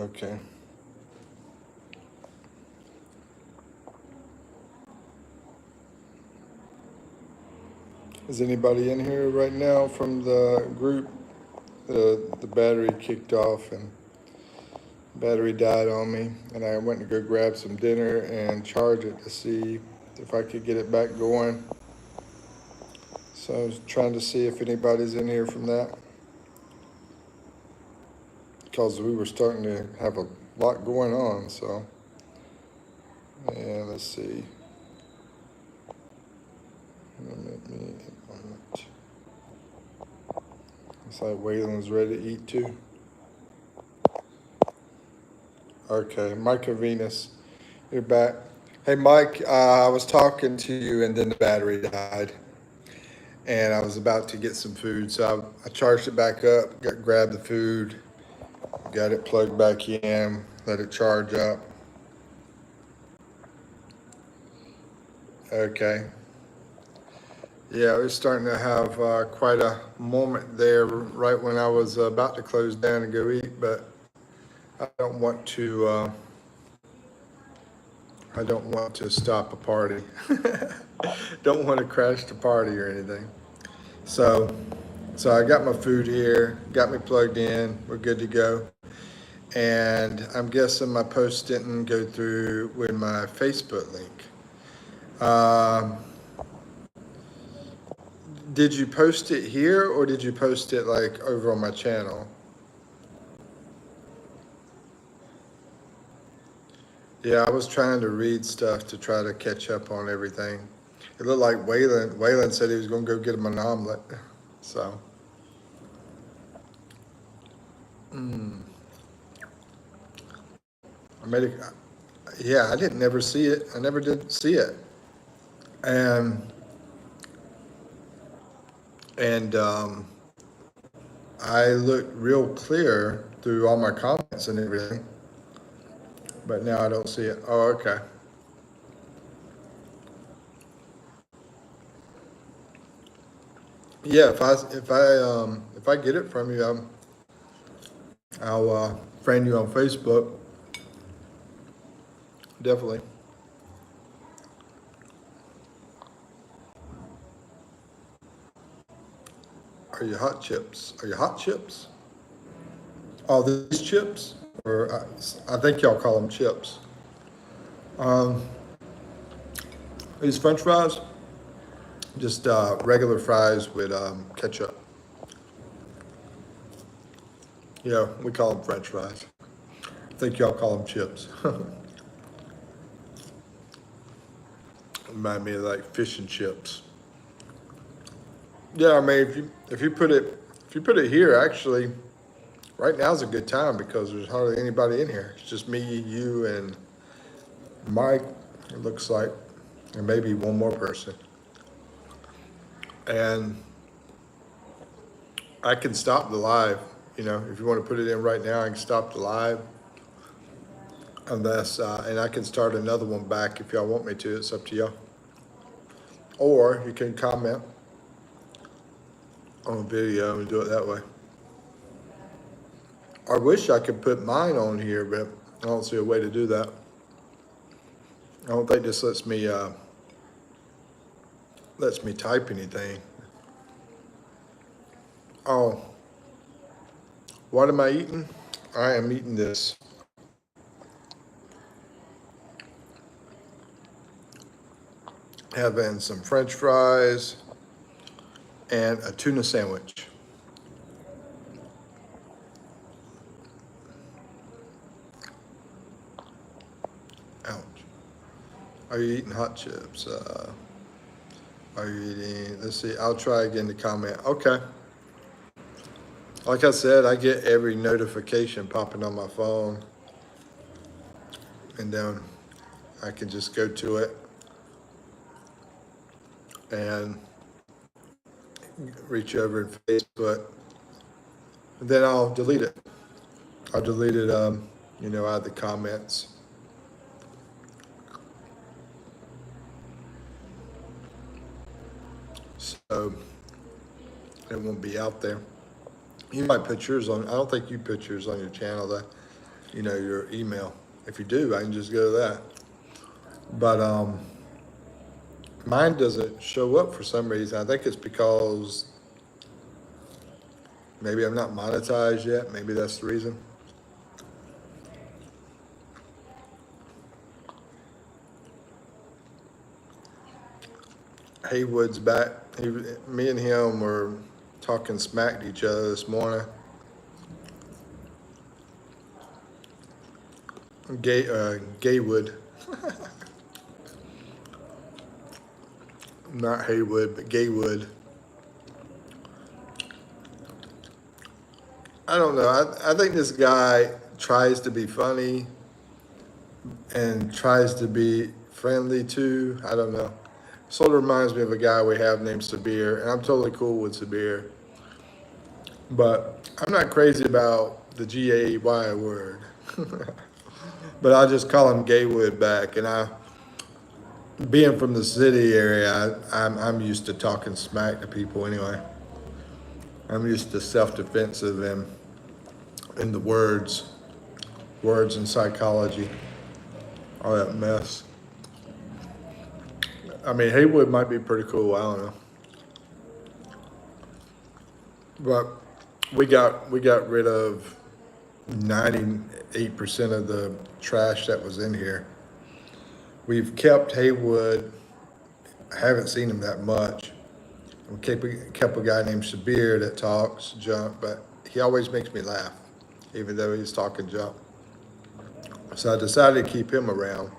Okay. Is anybody in here right now from the group? The battery kicked off and battery died on me, and I went to go grab some dinner and charge it to see if I could get it back going. So I was trying to see if anybody's in here from that, because we were starting to have a lot going on. So yeah, let's see. It's like Waylon's ready to eat too. Okay, Mike Venus, you're back. Hey Mike, I was talking to you and then the battery died. And I was about to get some food, so I charged it back up, grabbed the food, got it plugged back in, let it charge up. Okay. Yeah, I was starting to have quite a moment there right when I was about to close down and go eat, but I don't want to stop a party. Don't want to crash the party or anything. So I got my food here, got me plugged in, we're good to go. And I'm guessing my post didn't go through with my Facebook link. Did you post it here or did you post it like over on my channel? Yeah, I was trying to read stuff to try to catch up on everything. It looked like Waylon said he was going to go get him an omelet. So, I made it. Yeah, I didn't never see it. I never did see it. And, and I looked real clear through all my comments and everything. But now I don't see it. Oh, okay. Yeah, if I get it from you, I'll friend you on Facebook. Definitely. Are you hot chips? Are you hot chips? Oh, these chips, or I think y'all call them chips. Um, these French fries, just regular fries with ketchup. Yeah, we call them French fries. I think y'all call them chips. Remind me of like fish and chips. Yeah, I mean, if you put it here, actually, right now's a good time because there's hardly anybody in here. It's just me, you, and Mike. It looks like, and maybe one more person. And I can stop the live. You know, if you want to put it in right now, I can stop the live. Unless, and I can start another one back if y'all want me to. It's up to y'all. Or you can comment on a video and do it that way. I wish I could put mine on here, but I don't see a way to do that. I don't think this lets me type anything. Oh, what am I eating? I am eating this. Having some French fries and a tuna sandwich. Ouch. Are you eating hot chips? Are you eating, let's see, I'll try again to comment. Okay. Like I said, I get every notification popping on my phone. And then I can just go to it and reach over in Facebook. And then I'll delete it. I'll delete it, you know, out of the comments. So it won't be out there. You might put yours on. I don't think you put yours on your channel, that, you know, your email. If you do, I can just go to that. But mine doesn't show up for some reason. I think it's because maybe I'm not monetized yet. Maybe that's the reason. Haywood's back. Me and him were talking smack to each other this morning. Gaywood. Not Haywood, but Gaywood. I don't know. I think this guy tries to be funny and tries to be friendly too. I don't know. Sort of reminds me of a guy we have named Sabir, and I'm totally cool with Sabir. But I'm not crazy about the Gay word. But I'll just call him Gaywood back. And being from the city area, I'm used to talking smack to people anyway. I'm used to self-defensive and the words and psychology, all that mess. I mean, Haywood might be pretty cool. I don't know. But we got rid of 98% of the trash that was in here. We've kept Haywood. I haven't seen him that much. We kept a guy named Sabir that talks junk, but he always makes me laugh, even though he's talking junk. So I decided to keep him around.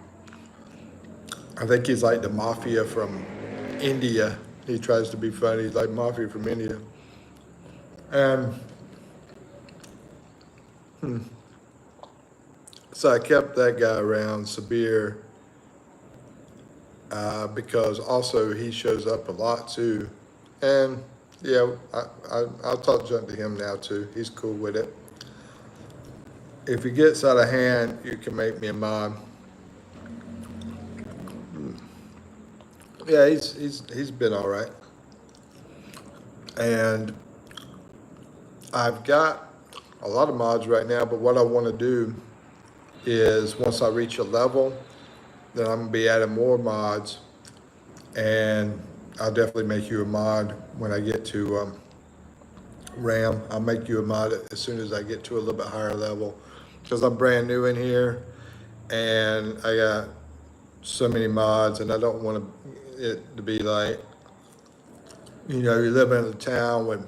I think he's like the mafia from India. He tries to be funny. He's like mafia from India. And so I kept that guy around, Sabir, because also he shows up a lot too. And yeah, I'll talk junk to him now too. He's cool with it. If he gets out of hand, you can make me a mod. Yeah, he's been all right. And I've got a lot of mods right now, but what I want to do is once I reach a level, then I'm gonna be adding more mods, and I'll definitely make you a mod when I get to RAM. I'll make you a mod as soon as I get to a little bit higher level, because I'm brand new in here, and I got so many mods, and I don't want it to be like, you know, you live in a town with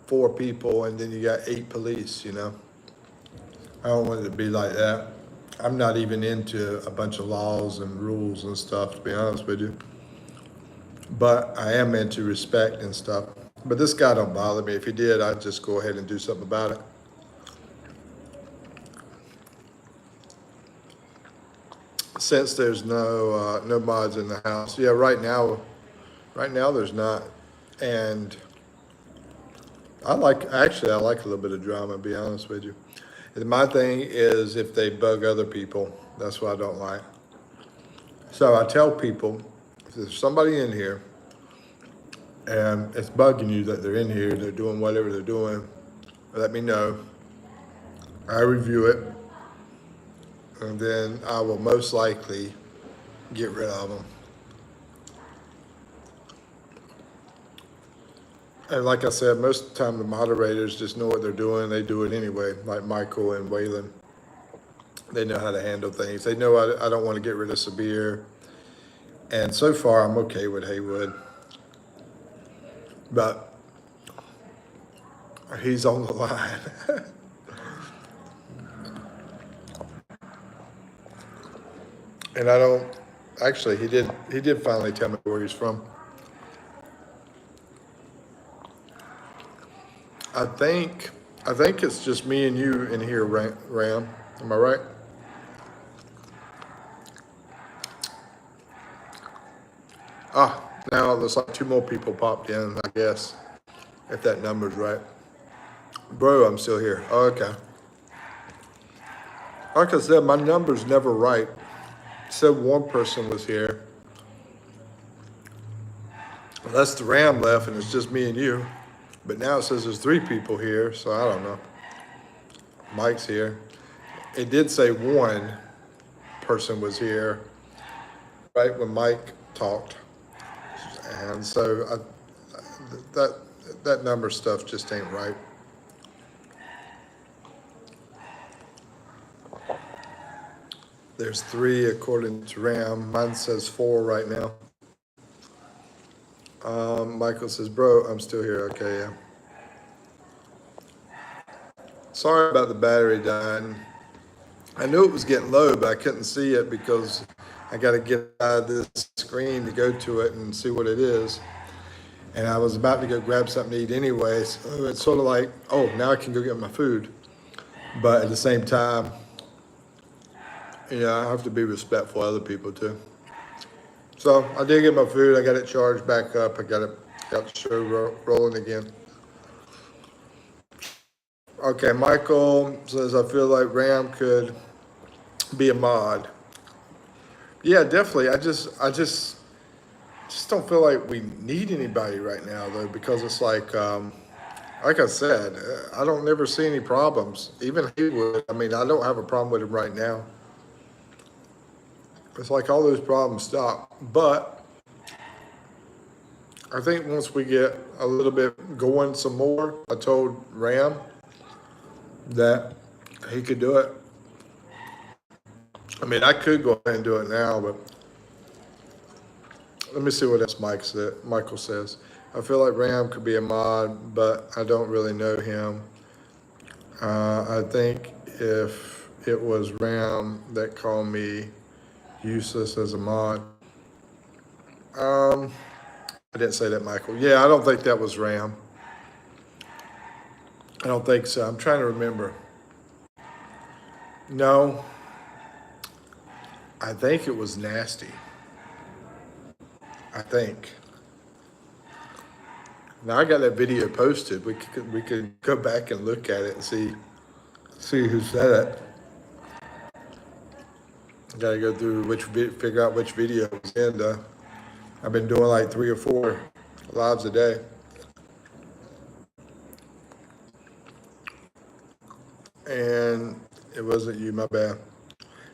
4 people and then you got 8 police, you know. I don't want it to be like that. I'm not even into a bunch of laws and rules and stuff, to be honest with you. But I am into respect and stuff. But this guy don't bother me. If he did, I'd just go ahead and do something about it. Since there's no mods in the house, yeah, right now there's not, and I like a little bit of drama, to be honest with you. And my thing is if they bug other people, that's what I don't like. So I tell people, if there's somebody in here and it's bugging you that they're in here, they're doing whatever they're doing, let me know. I review it, and then I will most likely get rid of them. And like I said, most of the time the moderators just know what they're doing. They do it anyway, like Michael and Waylon. They know how to handle things. They know I don't want to get rid of Sabir. And so far, I'm okay with Haywood. But he's on the line. And I don't, actually, he did finally tell me where he's from. I think it's just me and you in here, Ram. Am I right? Ah, now it looks like 2 more people popped in, I guess, if that number's right. Bro, I'm still here. Oh, okay. Like I said, my number's never right. It said 1 person was here. Unless the Ram left and it's just me and you. But now it says there's 3 people here, so I don't know. Mike's here. It did say 1 person was here right when Mike talked. And so that number stuff just ain't right. There's 3 according to Ram. Mine says 4 right now. Michael says, bro, I'm still here. Okay, yeah. Sorry about the battery dying. I knew it was getting low, but I couldn't see it because I got to get out of this screen to go to it and see what it is. And I was about to go grab something to eat anyway. So it's sort of like, oh, now I can go get my food. But at the same time, you know, I have to be respectful of other people too. So I did get my food. I got it charged back up. I got the show rolling again. Okay, Michael says, I feel like Ram could be a mod. Yeah, definitely. I just don't feel like we need anybody right now though, because it's like I said, I don't never see any problems. Even he would. I mean, I don't have a problem with him right now. It's like all those problems stop. But I think once we get a little bit going some more, I told Ram that he could do it. I mean, I could go ahead and do it now, but let me see what else Michael says. I feel like Ram could be a mod, but I don't really know him. I think if it was Ram that called me useless as a mod. I didn't say that, Michael. Yeah, I don't think that was Ram. I don't think so. I'm trying to remember. No, I think it was Nasty. I think. Now I got that video posted. We could go back and look at it and see who said it. Got to go through figure out which video it was in. I've been doing like 3 or 4 lives a day. And it wasn't you, my bad.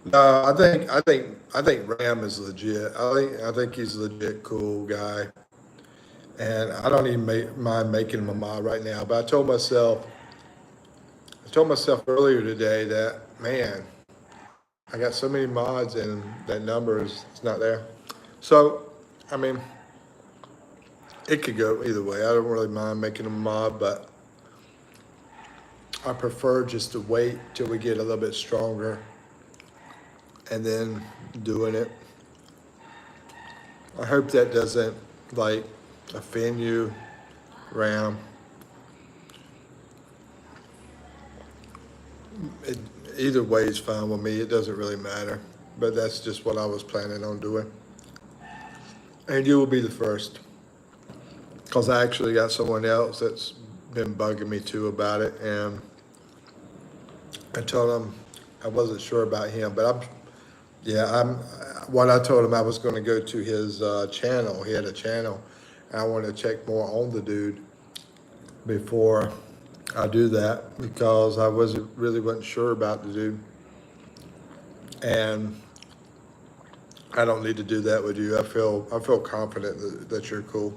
No, I think Ram is legit. I think he's a legit cool guy. And I don't even mind making him a mod right now. But I told myself earlier today that, man, I got so many mods and that number is not there. So, I mean, it could go either way. I don't really mind making him a mod, but I prefer just to wait till we get a little bit stronger and then doing it. I hope that doesn't like offend you, Ram. Either way is fine with me. It doesn't really matter. But that's just what I was planning on doing. And you will be the first. Because I actually got someone else that's been bugging me too about it. And I told him I wasn't sure about him. But what I told him I was going to go to his channel. He had a channel. I want to check more on the dude before I do that because I wasn't sure about the dude, and I don't need to do that with you. I feel confident that you're cool.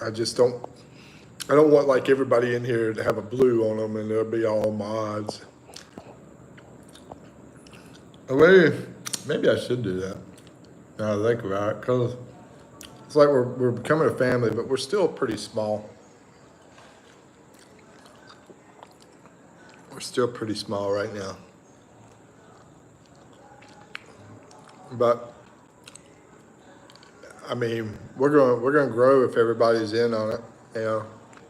I don't want like everybody in here to have a blue on them and they'll be all mods. Maybe I should do that. Now I think about it, because it's like we're becoming a family, but we're still pretty small. We're still pretty small right now. But I mean, we're gonna grow if everybody's in on it. You know,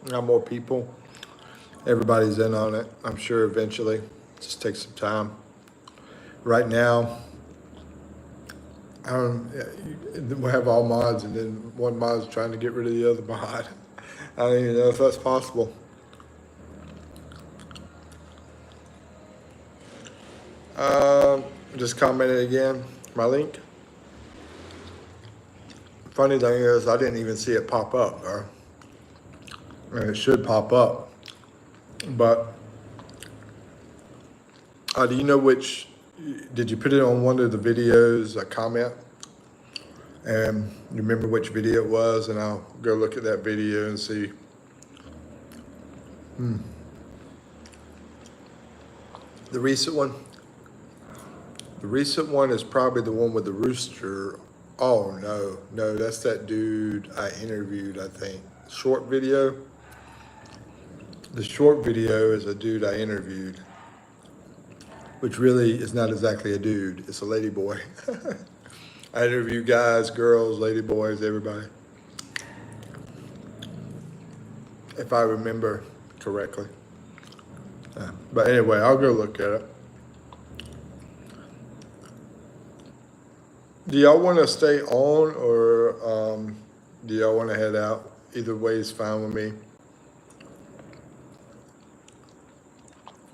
got more people. Everybody's in on it. I'm sure eventually. It just takes some time. Right now, we'll have all mods, and then one mod's trying to get rid of the other mod. I don't even know if that's possible. Just commented again, my link. Funny thing is, I didn't even see it pop up, bro. And it should pop up. But, do you know did you put it on one of the videos, a comment? And you remember which video it was, and I'll go look at that video and see. The recent one? The recent one is probably the one with the rooster. Oh, no, that's that dude I interviewed, I think. Short video? The short video is a dude I interviewed, which really is not exactly a dude, it's a lady boy. I interview guys, girls, lady boys, everybody. If I remember correctly. But anyway, I'll go look at it. Do y'all want to stay on, or do y'all want to head out? Either way is fine with me.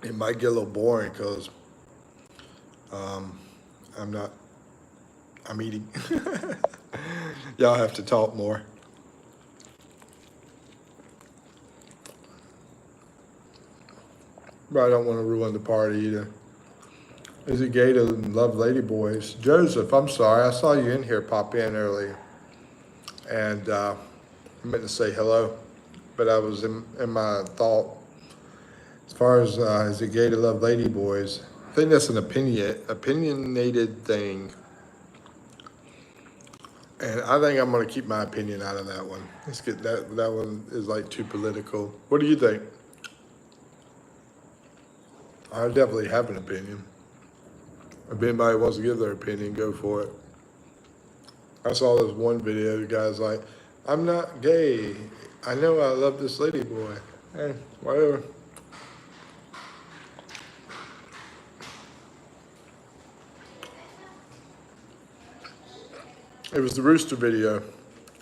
It might get a little boring because I'm eating. Y'all have to talk more. But I don't want to ruin the party either. Is it gay to love lady boys? Joseph, I'm sorry. I saw you in here pop in earlier. And I meant to say hello. but I was in my thought as far as is it gay to love lady boys? I think that's an opinionated thing, and I think I'm gonna keep my opinion out of that one. Let's get that one is like too political. What do you think? I definitely have an opinion. If anybody wants to give their opinion, go for it. I saw this one video, the guy's like, I'm not gay. I know I love this lady boy. Hey, whatever. It was the rooster video,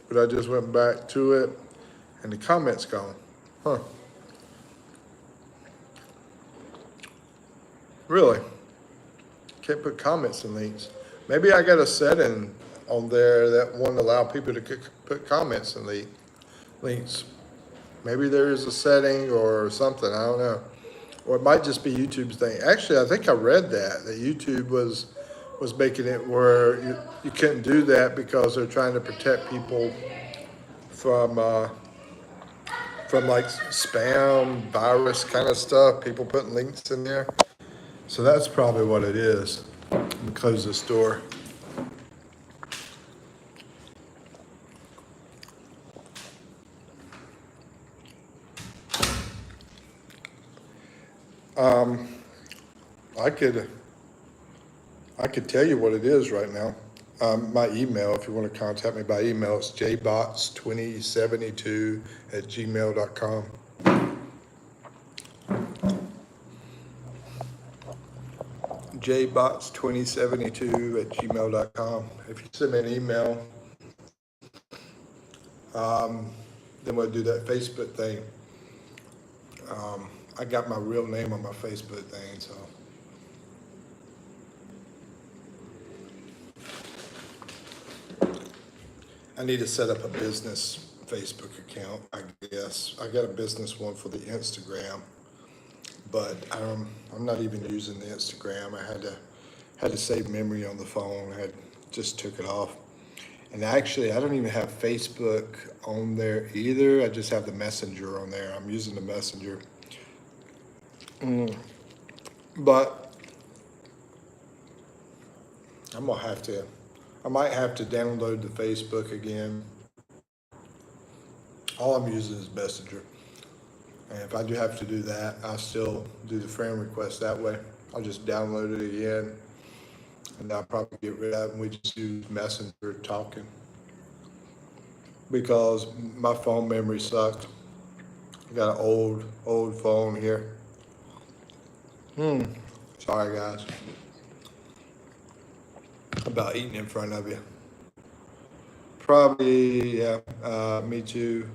but I just went back to it and the comments gone. Huh. Really? Can't put comments and links. Maybe I got a setting on there that won't allow people to put comments and links. Maybe there is a setting or something, I don't know. Or it might just be YouTube's thing. Actually, I think I read that YouTube was making it where you couldn't do that because they're trying to protect people from like spam, virus kind of stuff, people putting links in there. So that's probably what it is. Let me close this door. I could tell you what it is right now. My email, if you want to contact me by email, it's jbots2072@gmail.com. jbots2072@gmail.com. If you send me an email, then we'll do that Facebook thing. I got my real name on my Facebook thing, so. I need to set up a business Facebook account, I guess. I got a business one for the Instagram, but I'm not even using the Instagram. I had to save memory on the phone. I just took it off. And actually, I don't even have Facebook on there either. I just have the Messenger on there. I'm using the Messenger. But I might have to download the Facebook again. All I'm using is Messenger. And if I do have to do that, I'll still do the friend request that way. I'll just download it again. And I'll probably get rid of it and we just use Messenger talking. Because my phone memory sucked. I got an old phone here. Sorry guys. About eating in front of you. Probably, yeah, me too.